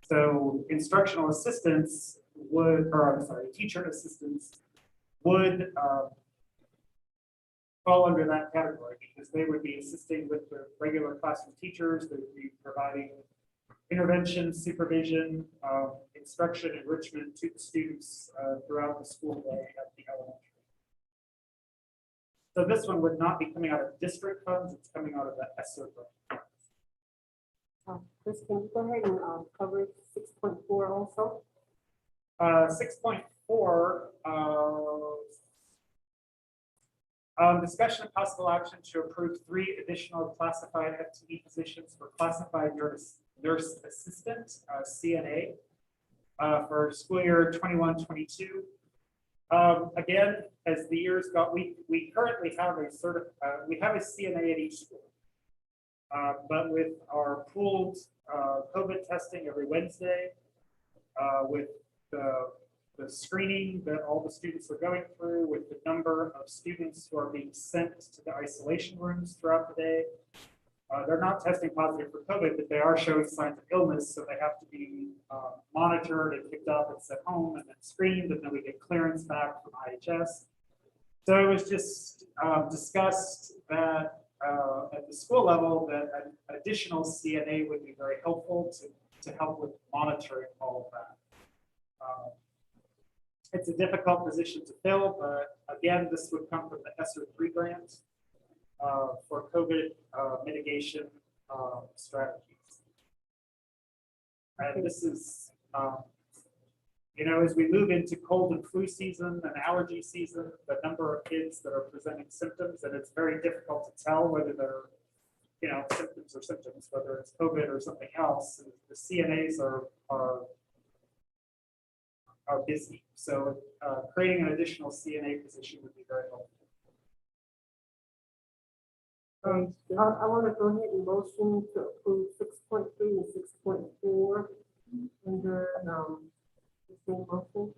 So instructional assistants would, or I'm sorry, teacher assistants would fall under that category because they would be assisting with the regular classroom teachers. They would be providing intervention, supervision, instruction, enrichment to the students throughout the school day at the elementary. So this one would not be coming out of district funds, it's coming out of the ESSER funds. Chris, can you go ahead and cover 6.4 also? 6.4, discussion of possible action to approve 3 additional classified FTE positions for classified nurse assistant, CNA, for school year 21-22. Again, as the years got, we currently have we have a CNA at each school. But with our pooled COVID testing every Wednesday, with the screening that all the students are going through, with the number of students who are being sent to the isolation rooms throughout the day, they're not testing positive for COVID, but they are showing signs of illness, so they have to be monitored and picked up and sent home and then screened, and then we get clearance back from IHS. So it was just discussed that at the school level that an additional CNA would be very helpful to help with monitoring all of that. It's a difficult position to fill, but again, this would come from the ESSER 3 grant for COVID mitigation strategies. And this is, as we move into cold and flu season and allergy season, the number of kids that are presenting symptoms, and it's very difficult to tell whether they're, symptoms or symptoms, whether it's COVID or something else. The CNAs are busy. So creating an additional CNA position would be very helpful. I want to go ahead and motion to approve 6.3 and 6.4 under the same motion.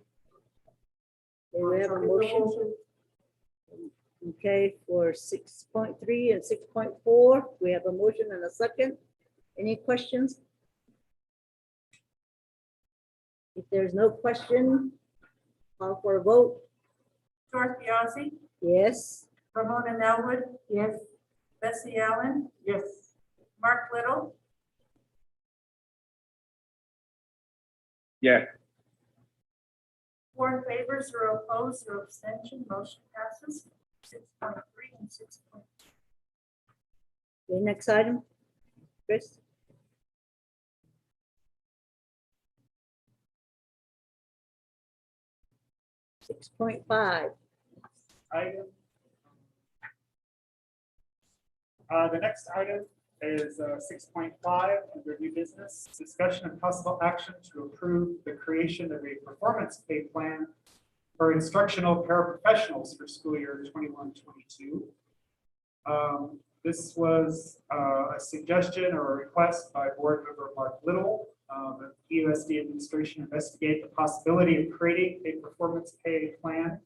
We have a motion. Okay, for 6.3 and 6.4, we have a motion and a second. Any questions? If there's no question, call for a vote. George Bianzi, Yes. Ramona Nelwood, Yes. Bessie Allen, Yes. Mark Little, Yeah. 4 in favor, 0 opposed, 0 abstention, motion passes. 6.3 and 6.4. The next item, Chris. $6.5. Item. The next item is 6.5 under new business, discussion and possible action to approve the creation of a performance pay plan for instructional paraprofessionals for school year 21-22. This was a suggestion or a request by board member Mark Little. The PUSD administration investigate the possibility of creating a performance pay plan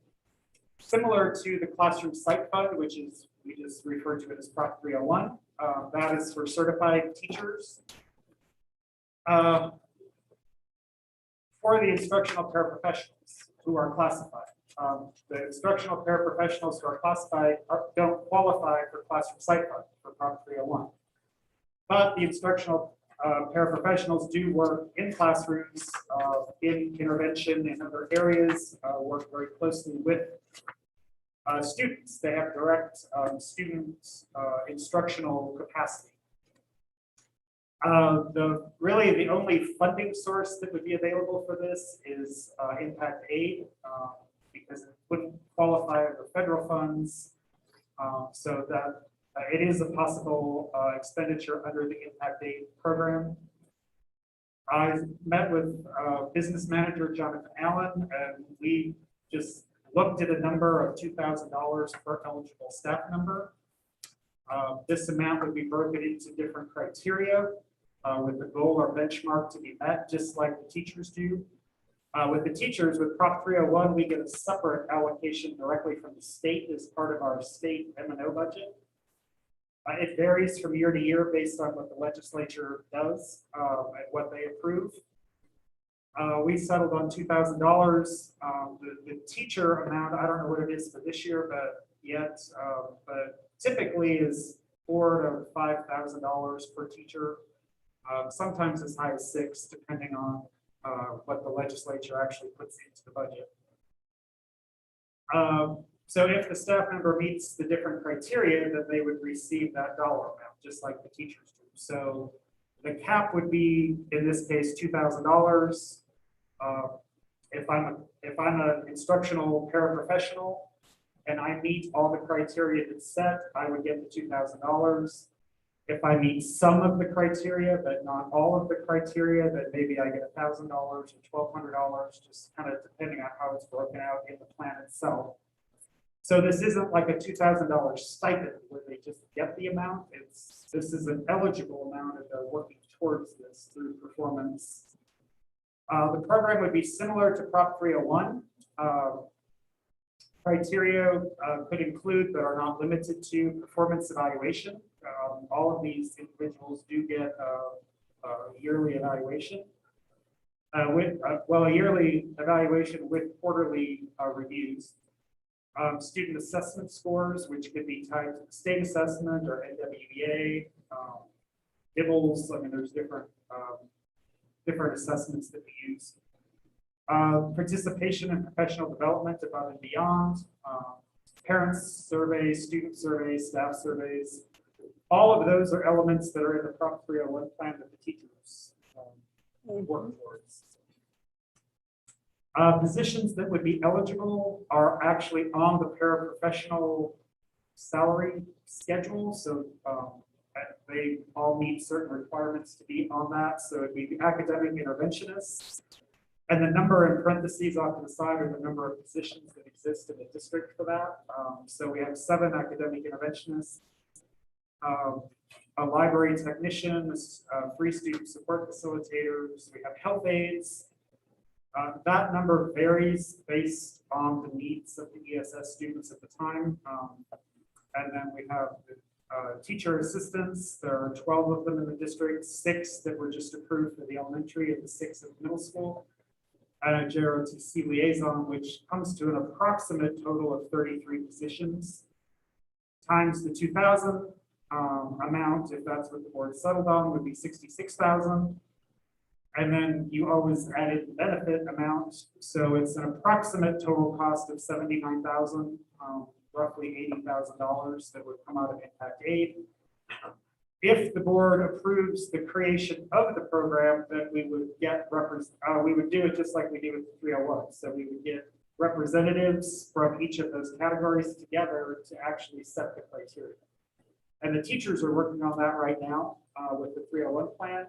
similar to the classroom site fund, which is we just refer to it as Prop 301. That is for certified teachers. For the instructional paraprofessionals who are classified. The instructional paraprofessionals who are classified don't qualify for classroom site fund for Prop 301. But the instructional paraprofessionals do work in classrooms, in intervention in other areas, work very closely with students. They have direct student instructional capacity. Really the only funding source that would be available for this is impact aid, because it wouldn't qualify for federal funds. So that it is a possible expenditure under the impact aid program. I met with business manager Jonathan Allen, and we just looked at a number of $2,000 per eligible staff member. This amount would be broken into different criteria with the goal or benchmark to be met, just like the teachers do. With the teachers, with Prop 301, we get a separate allocation directly from the state as part of our state M&O budget. It varies from year to year based on what the legislature does and what they approve. We settled on $2,000. The teacher amount, I don't know what it is for this year, but typically is $4,000 to $5,000 per teacher. Sometimes as high as $6,000, depending on what the legislature actually puts into the budget. So if the staff member meets the different criteria, then they would receive that dollar amount, just like the teachers do. So the cap would be, in this case, $2,000. If I'm an instructional paraprofessional and I meet all the criteria that's set, I would get the $2,000. If I meet some of the criteria, but not all of the criteria, then maybe I get $1,000 or $1,200, just kind of depending on how it's broken out in the plan itself. So this isn't like a $2,000 stipend where they just get the amount. This is an eligible amount if they're working towards this through performance. The program would be similar to Prop 301. Criteria could include, but are not limited to, performance evaluation. All of these individuals do get a yearly evaluation. A yearly evaluation with quarterly reviews. Student assessment scores, which could be tied to the state assessment or NWEA, DIBELS. I mean, there's different assessments that we use. Participation in professional development above and beyond. Parents surveys, student surveys, staff surveys. All of those are elements that are in the Prop 301 plan that the teachers work towards. Positions that would be eligible are actually on the paraprofessional salary schedule. So they all meet certain requirements to be on that. So it'd be the academic interventionists. And the number in parentheses off to the side are the number of positions that exist in the district for that. So we have 7 academic interventionists, a library technician, 3 student support facilitators. We have health aides. That number varies based on the needs of the ESS students at the time. And then we have the teacher assistants. There are 12 of them in the district, 6 that were just approved for the elementary and the 6 at the middle school. And a JROTC liaison, which comes to an approximate total of 33 positions, times the 2,000 amount, if that's what the board settled on, would be 66,000. And then you always added the benefit amount. So it's an approximate total cost of 79,000, roughly $80,000 that would come out of impact aid. If the board approves the creation of the program, then we would get we would do it just like we do with the 301. So we would get representatives from each of those categories together to actually set the criteria. And the teachers are working on that right now with the 301 plan.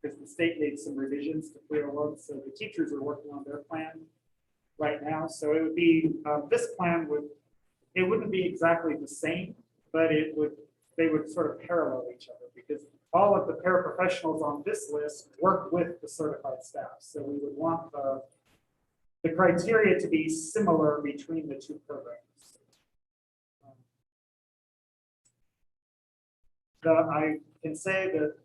Because the state made some revisions to 301, so the teachers are working on their plan right now. So it would be this plan wouldn't be exactly the same, but they would sort of parallel each other because all of the paraprofessionals on this list work with the certified staff. So we would want the criteria to be similar between the 2 programs. I can say that,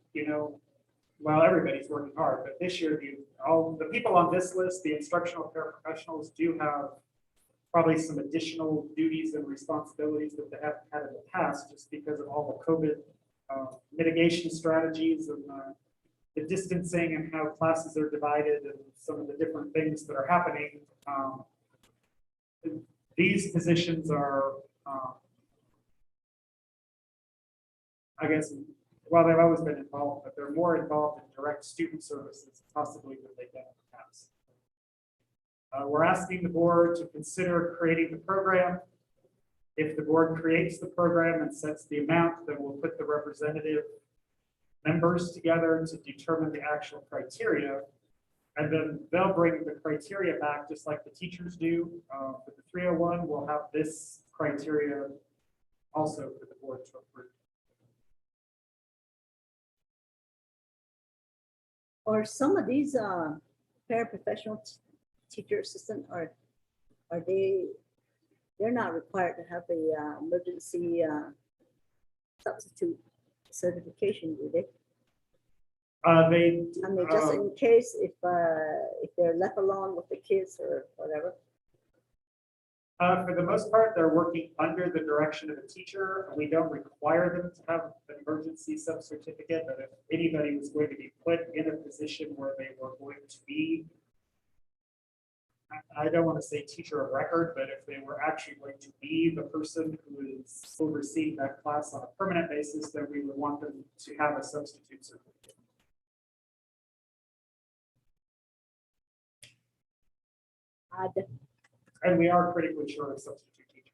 well, everybody's working hard, but this year, all the people on this list, the instructional paraprofessionals, do have probably some additional duties and responsibilities that they haven't had in the past, just because of all the COVID mitigation strategies and the distancing and how classes are divided and some of the different things that are happening. These positions are, I guess, well, they've always been involved, but they're more involved in direct student services possibly than they've been in the past. We're asking the board to consider creating the program. If the board creates the program and sets the amount, then we'll put the representative members together to determine the actual criteria. And then they'll bring the criteria back just like the teachers do. For the 301, we'll have this criteria also for the board to approve. Or some of these paraprofessional teacher assistant are they're not required to have a emergency substitute certification, do they? They, I mean, just in case if they're left alone with the kids or whatever. for the most part, they're working under the direction of a teacher. We don't require them to have an emergency sub-certificate, but if anybody was going to be put in a position where they were going to be, I don't want to say teacher of record, but if they were actually going to be the person who is overseeing that class on a permanent basis, then we would want them to have a substitute certificate. And we are critically short of substitute teachers.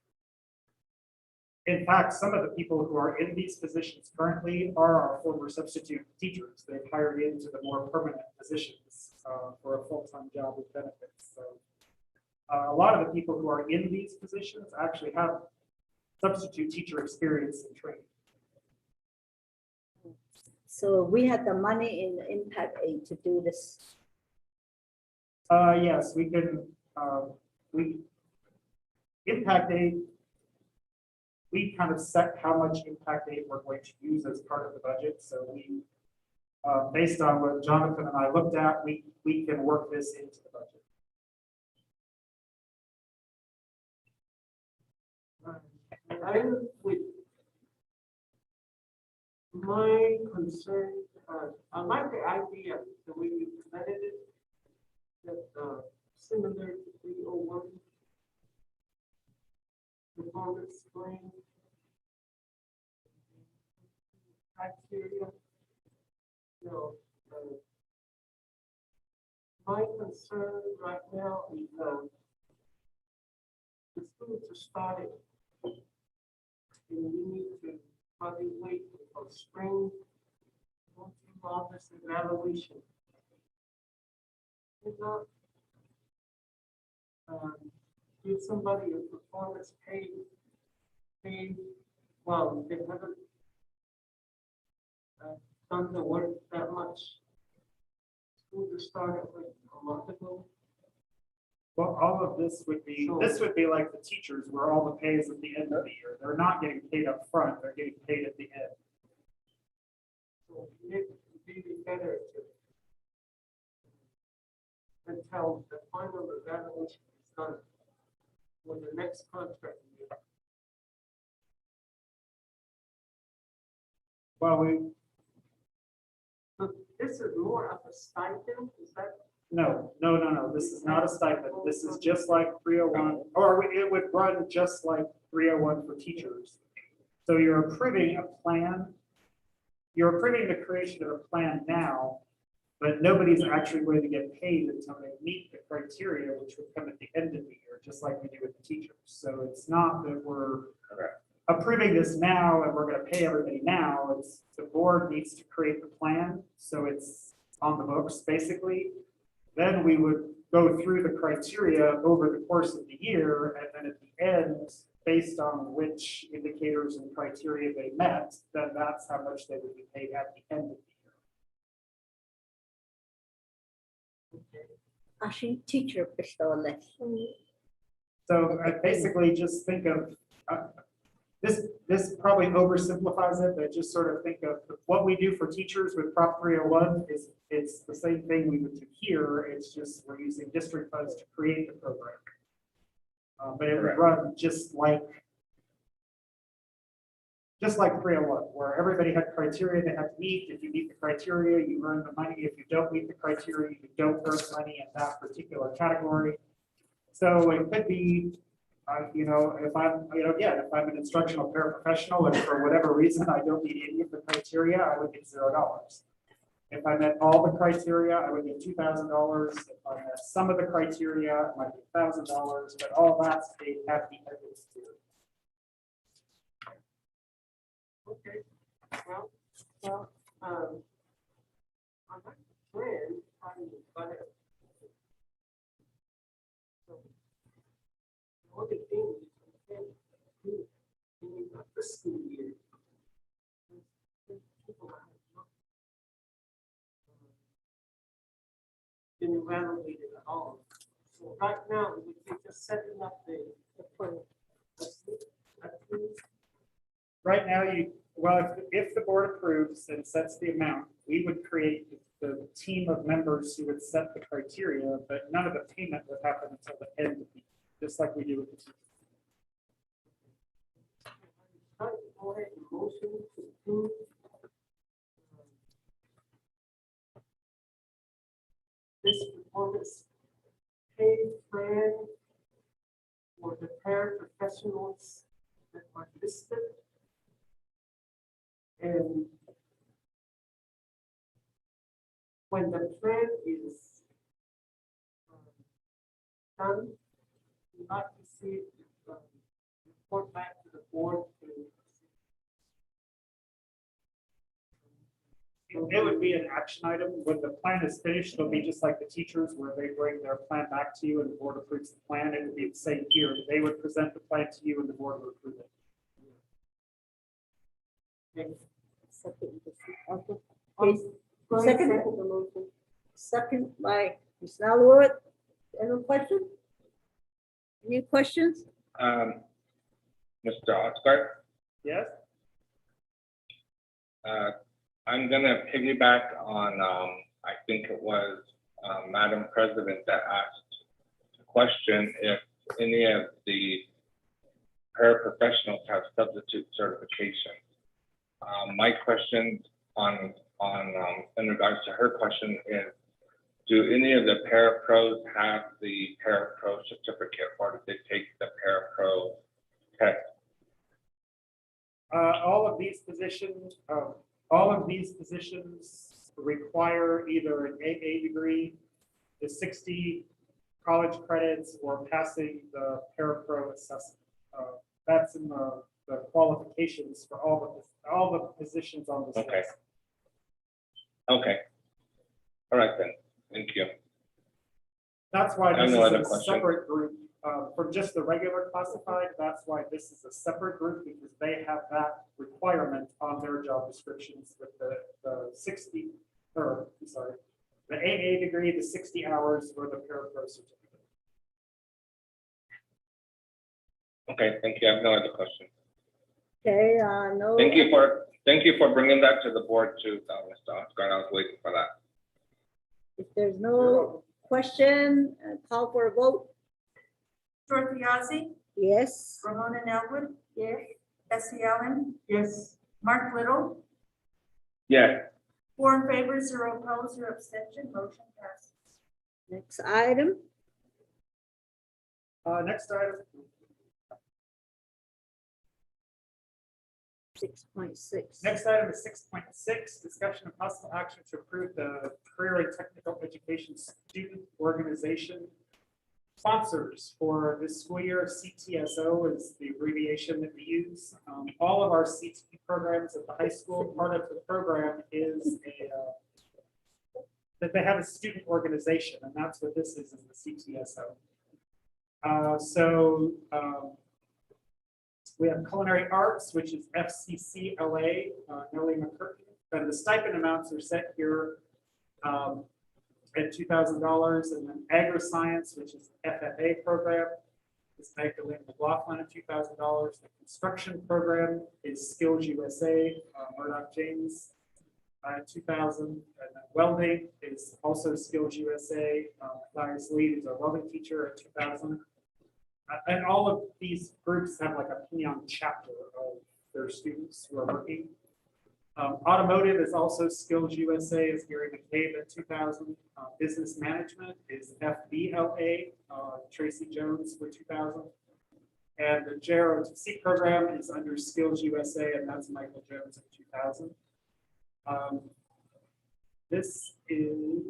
In fact, some of the people who are in these positions currently are our former substitute teachers. They've hired into the more permanent positions for a full-time job with benefits. So a lot of the people who are in these positions actually have substitute teacher experience and training. So we had the money in impact aid to do this. Yes, we can. We impact aid. We kind of set how much impact aid we're going to use as part of the budget. So we, based on what Jonathan and I looked at, we can work this into the budget. I'm with my concern, I like the idea, the way you presented it, that similar to 301 performance plan criteria. You know, my concern right now is the schools are starting. And we need to probably wait for spring, August evaluation. If not, give somebody a performance pay, well, they haven't done the work that much. Schools are started like a month ago. Well, all of this would be, this would be like the teachers where all the pay is at the end of the year. They're not getting paid up front, they're getting paid at the end. So it would be better to until the final evaluation is done when the next contract year. Well, So this is more of a stipend, is that? no, this is not a stipend. This is just like 301, or it would run just like 301 for teachers. So you're approving a plan. You're approving the creation of a plan now, but nobody's actually going to get paid until they meet the criteria, which would come at the end of the year, just like we do with the teachers. So it's not that we're approving this now and we're going to pay everybody now. It's the board needs to create the plan, so it's on the books basically. Then we would go through the criteria over the course of the year, and then at the end, based on which indicators and criteria they met, then that's how much they would be paid at the end of the year. Actually, teacher pistole. So I basically just think of, this probably oversimplifies it, but just sort of think of what we do for teachers with Prop 301 is it's the same thing we would do here. It's just we're using district funds to create the program. But it would run just like 301, where everybody had criteria they had to meet. If you meet the criteria, you earn the money. If you don't meet the criteria, you don't earn money in that particular category. So it could be You know, if I'm, you know, again, if I'm an instructional paraprofessional and for whatever reason I don't meet any of the criteria, I would get $0. If I met all the criteria, I would get $2,000. If I met some of the criteria, it might be $1,000, but all that's paid at the end of the year. Okay, well, on that plan, I mean, but. So, the only thing you can do in the fiscal year. is people have not, been evaluated at all. So right now, we're just setting up the plan. Right now, well, if the board approves and sets the amount, we would create the team of members who would set the criteria, but none of the payment would happen until the end of the year, just like we do with the team. Go ahead and motion to approve. This performance pay plan for the paraprofessionals that are listed. And when the plan is done, we like to see report back to the board. It would be an action item. When the plan is finished, it'll be just like the teachers where they bring their plan back to you and the board approves the plan. It would be the same here. They would present the plan to you and the board would approve it. Second by Ms. Nalworth. Any question? Any questions? Mr. Ostgaard, Yes? I'm gonna piggyback on, I think it was, Madam President that asked the question if any of the paraprofessionals have substitute certification. My question in regards to her question is, do any of the parapros have the parapro certificate, or did they take the parapro test? All of these positions require either an AA degree, the 60 college credits, or passing the parapro assessment. That's in the qualifications for all the positions on this Okay. list. Okay. All right then, thank you. That's why I have this no is other a question. separate group from just the regular classified. That's why this is a separate group, because they have that requirement on their job descriptions with the 60, or I'm sorry, the AA degree, the 60 hours, or the parapro certificate. Okay, thank you. I have no other question. Okay, no. Thank you for bringing that to the board too, Mr. Ostgaard. I was waiting for that. If there's no question, call for a vote. Dorothy Ozzie, Yes. Ramona Nelwood, Yes. Bessie Allen, Yes. Mark Little, Yes, 4 in favor, 0 opposed, 0 abstention, motion passes. Next item. Next item. 6.6. Next item is 6.6, discussion of possible action to approve the Career and Technical Education Student Organization sponsors for this school year. CTSO is the abbreviation that we use. All of our CT programs at the high school, part of the program is that they have a student organization, and that's what this is the CTSO. We have culinary arts, which is FCCLA, Nellie McCurtain, and the stipend amounts are set here at $2,000, and then agri-science, which is FFA program, is Magdalene McLaughlin at $2,000. The construction program is Skills USA, Murdoch James at $2,000, and then welding is also Skills USA. Matthias Lee is our welding teacher at $2,000. And all of these groups have like a peon chapter of their students who are working. Automotive is also Skills USA, is Gary McCabe at $2,000. Business management is FBLA, Tracy Jones for $2,000. And the JROTC program is under Skills USA, and that's Michael Jones in 2000. This is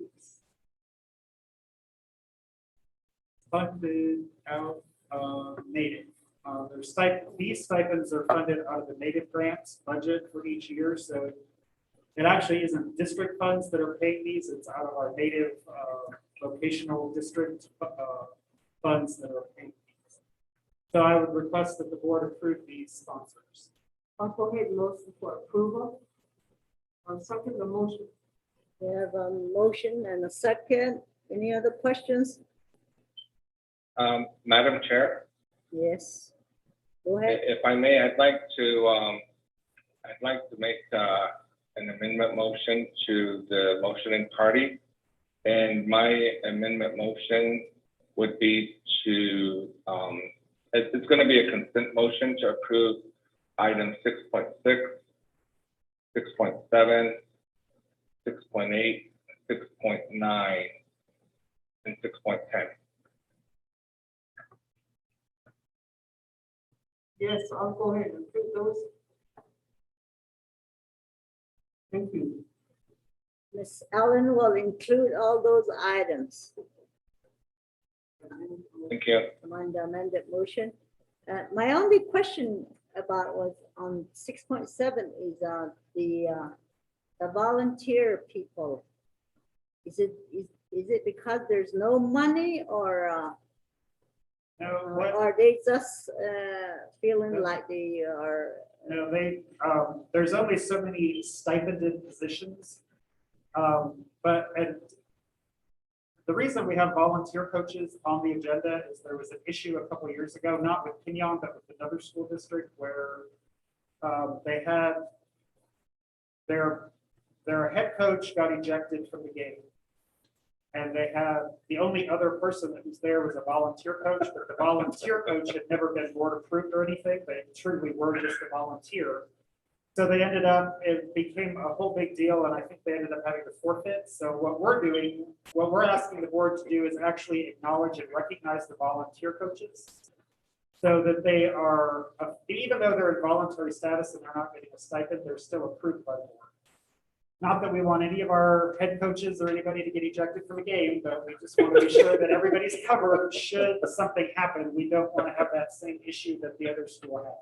funded out of Native. These stipends are funded out of the Native grants budget for each year, so it actually isn't district funds that are paying these, it's out of our Native vocational district funds that are paying these. So I would request that the board approve these sponsors. I'll go ahead and motion for approval. I'll second the motion. We have a motion and a second. Any other questions? Madam Chair, Yes. Go ahead. if I may, I'd like to make an amendment motion to the motioning party. And my amendment motion would be to, it's going to be a consent motion to approve item 6.6, 6.7, 6.8, 6.9, and 6.10. Yes, I'll go ahead and approve those. Thank you. Ms. Allen will include all those items Thank you. on the amended motion. My only question about was on 6.7 is the volunteer people. Is it because there's no money, or No, what, are they just feeling like they are? no, there's only so many stipended positions. And the reason we have volunteer coaches on the agenda is there was an issue a couple of years ago, not with Pinyon, but with another school district where they had their head coach got ejected from the game. And they had, the only other person that was there was a volunteer coach, but the volunteer coach had never been board approved or anything. They truly were just a volunteer. So they ended up, it became a whole big deal, and I think they ended up having to forfeit. So what we're asking the board to do is actually acknowledge and recognize the volunteer coaches, so that they are, even though they're in voluntary status and they're not getting a stipend, they're still approved by the board. Not that we want any of our head coaches or anybody to get ejected from a game, but we just want to be sure that everybody's covered should something happen. We don't want to have that same issue that the other school had.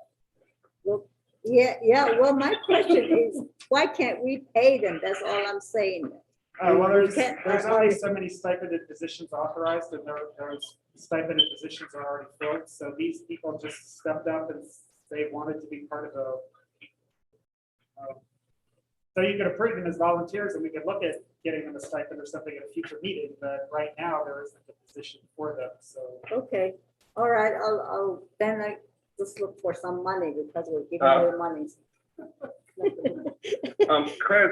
Well, yeah. Well, my question is, why can't we pay them? That's all I'm saying. Well, We can't- there's only so many stipended positions authorized, and those stipended positions are already filled. So these people just stepped up and they wanted to be part of the. So you could approve them as volunteers, and we could look at getting them a stipend or something at a future meeting. But right now, there isn't a position for them. So Okay, all right, I'll then I just look for some money because we're giving away money. Chris,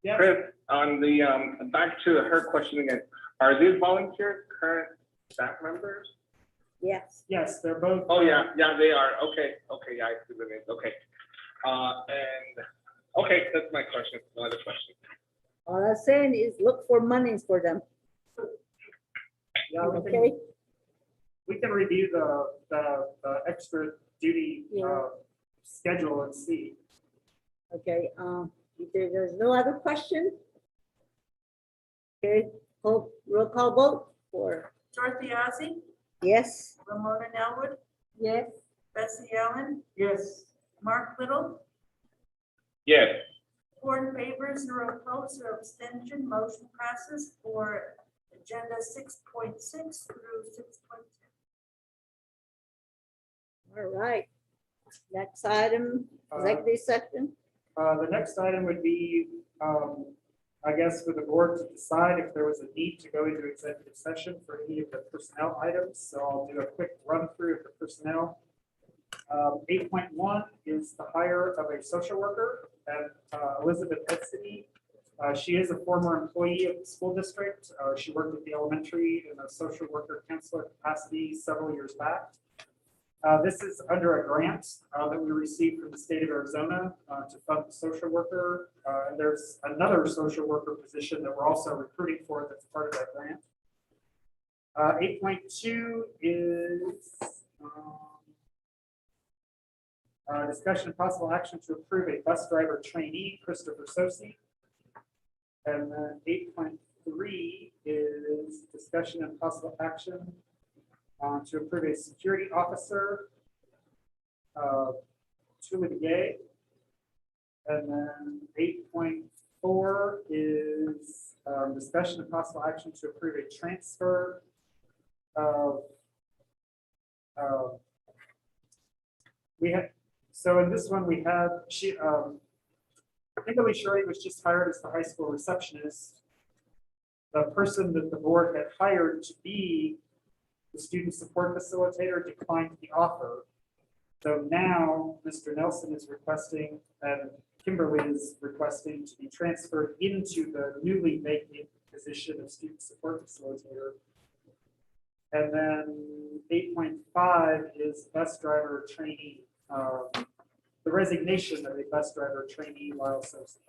yeah, Chris, on the back to her question again, are these volunteers current staff members? Yes, yes, they're both. Oh yeah, they are. Okay, yeah, I see the names. Okay, and okay, that's my question. No other question. all I'm saying is look for monies for them, Yeah, okay? we can review the extra duty Yeah. schedule and see. Okay, if there's no other question? Okay, roll call vote for, Dorothy Ozzie, yes? Ramona Nelwood, Yes. Bessie Allen, Yes, Mark Little, Yes. 4 in favor, 0 opposed, 0 abstention. Motion passes for agenda 6.6 through 6.10. All right. Next item, executive session. The next item would be, I guess, for the board to decide if there was a need to go into executive session for any of the personnel items. So I'll do a quick run through of the personnel. 8.1 is the hire of a social worker at Elizabeth Ed City. She is a former employee of the school district. She worked at the elementary in a social worker counselor capacity several years back. This is under a grant that we received from the state of Arizona to fund the social worker. And there's another social worker position that we're also recruiting for that's part of that grant. 8.2 is Discussion and possible action to approve a bus driver trainee, Christopher Sosi. And then 8.3 is discussion and possible action to approve a security officer, Tulivier. And then 8.4 is discussion and possible action to approve a transfer of so in this one we have Kimberly Shirley was just hired as the high school receptionist. The person that the board had hired to be the student support facilitator declined the offer. So now Mr. Nelson is requesting and Kimberly is requesting to be transferred into the newly vacant position of student support facilitator. And then 8.5 is bus driver trainee, the resignation of a bus driver trainee Lyle Sosa.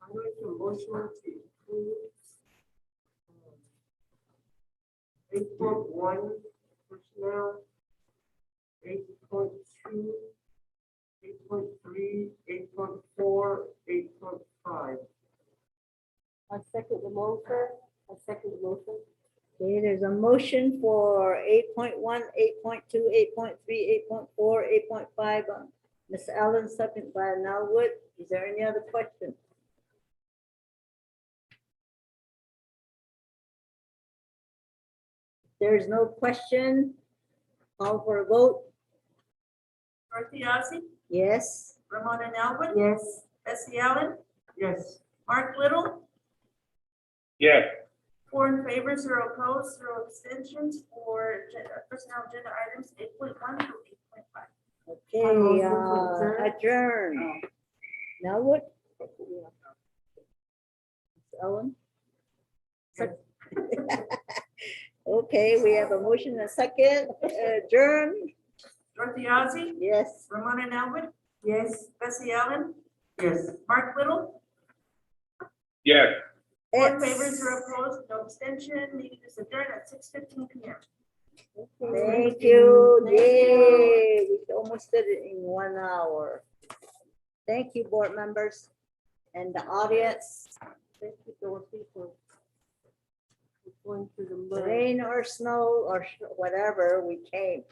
I make a motion to approve 8.1 personnel, 8.2, 8.3, 8.4, 8.5. I second the motion. I second the motion. Okay, there's a motion for 8.1, 8.2, 8.3, 8.4, 8.5. Ms. Allen, second by Norwood. Is there any other question? There is no question. Call for a vote. Dorothy Ozzie, Yes. Ramona Nelwood. Yes. Bessie Allen, Yes. Mark Little, Yes. 4 in favor, 0 opposed, 0 abstentions for personnel agenda items 8.1 through 8.5. Okay, motion to adjourn. Now what? Ellen? Okay, we have a motion and a second. Adjourn. Dorothy Ozzie, Yes. Ramona Nelwood, Yes. Bessie Allen, Yes. Mark Little, Yes. 4 in favor, 0 opposed, no abstention. Meeting is adjourned at 6:15 p.m. Thank you. Yay, we almost did it in 1 hour. Thank you, board members and the audience. Thank you, Dorothy, for going through the mud. Rain or snow or whatever, we came.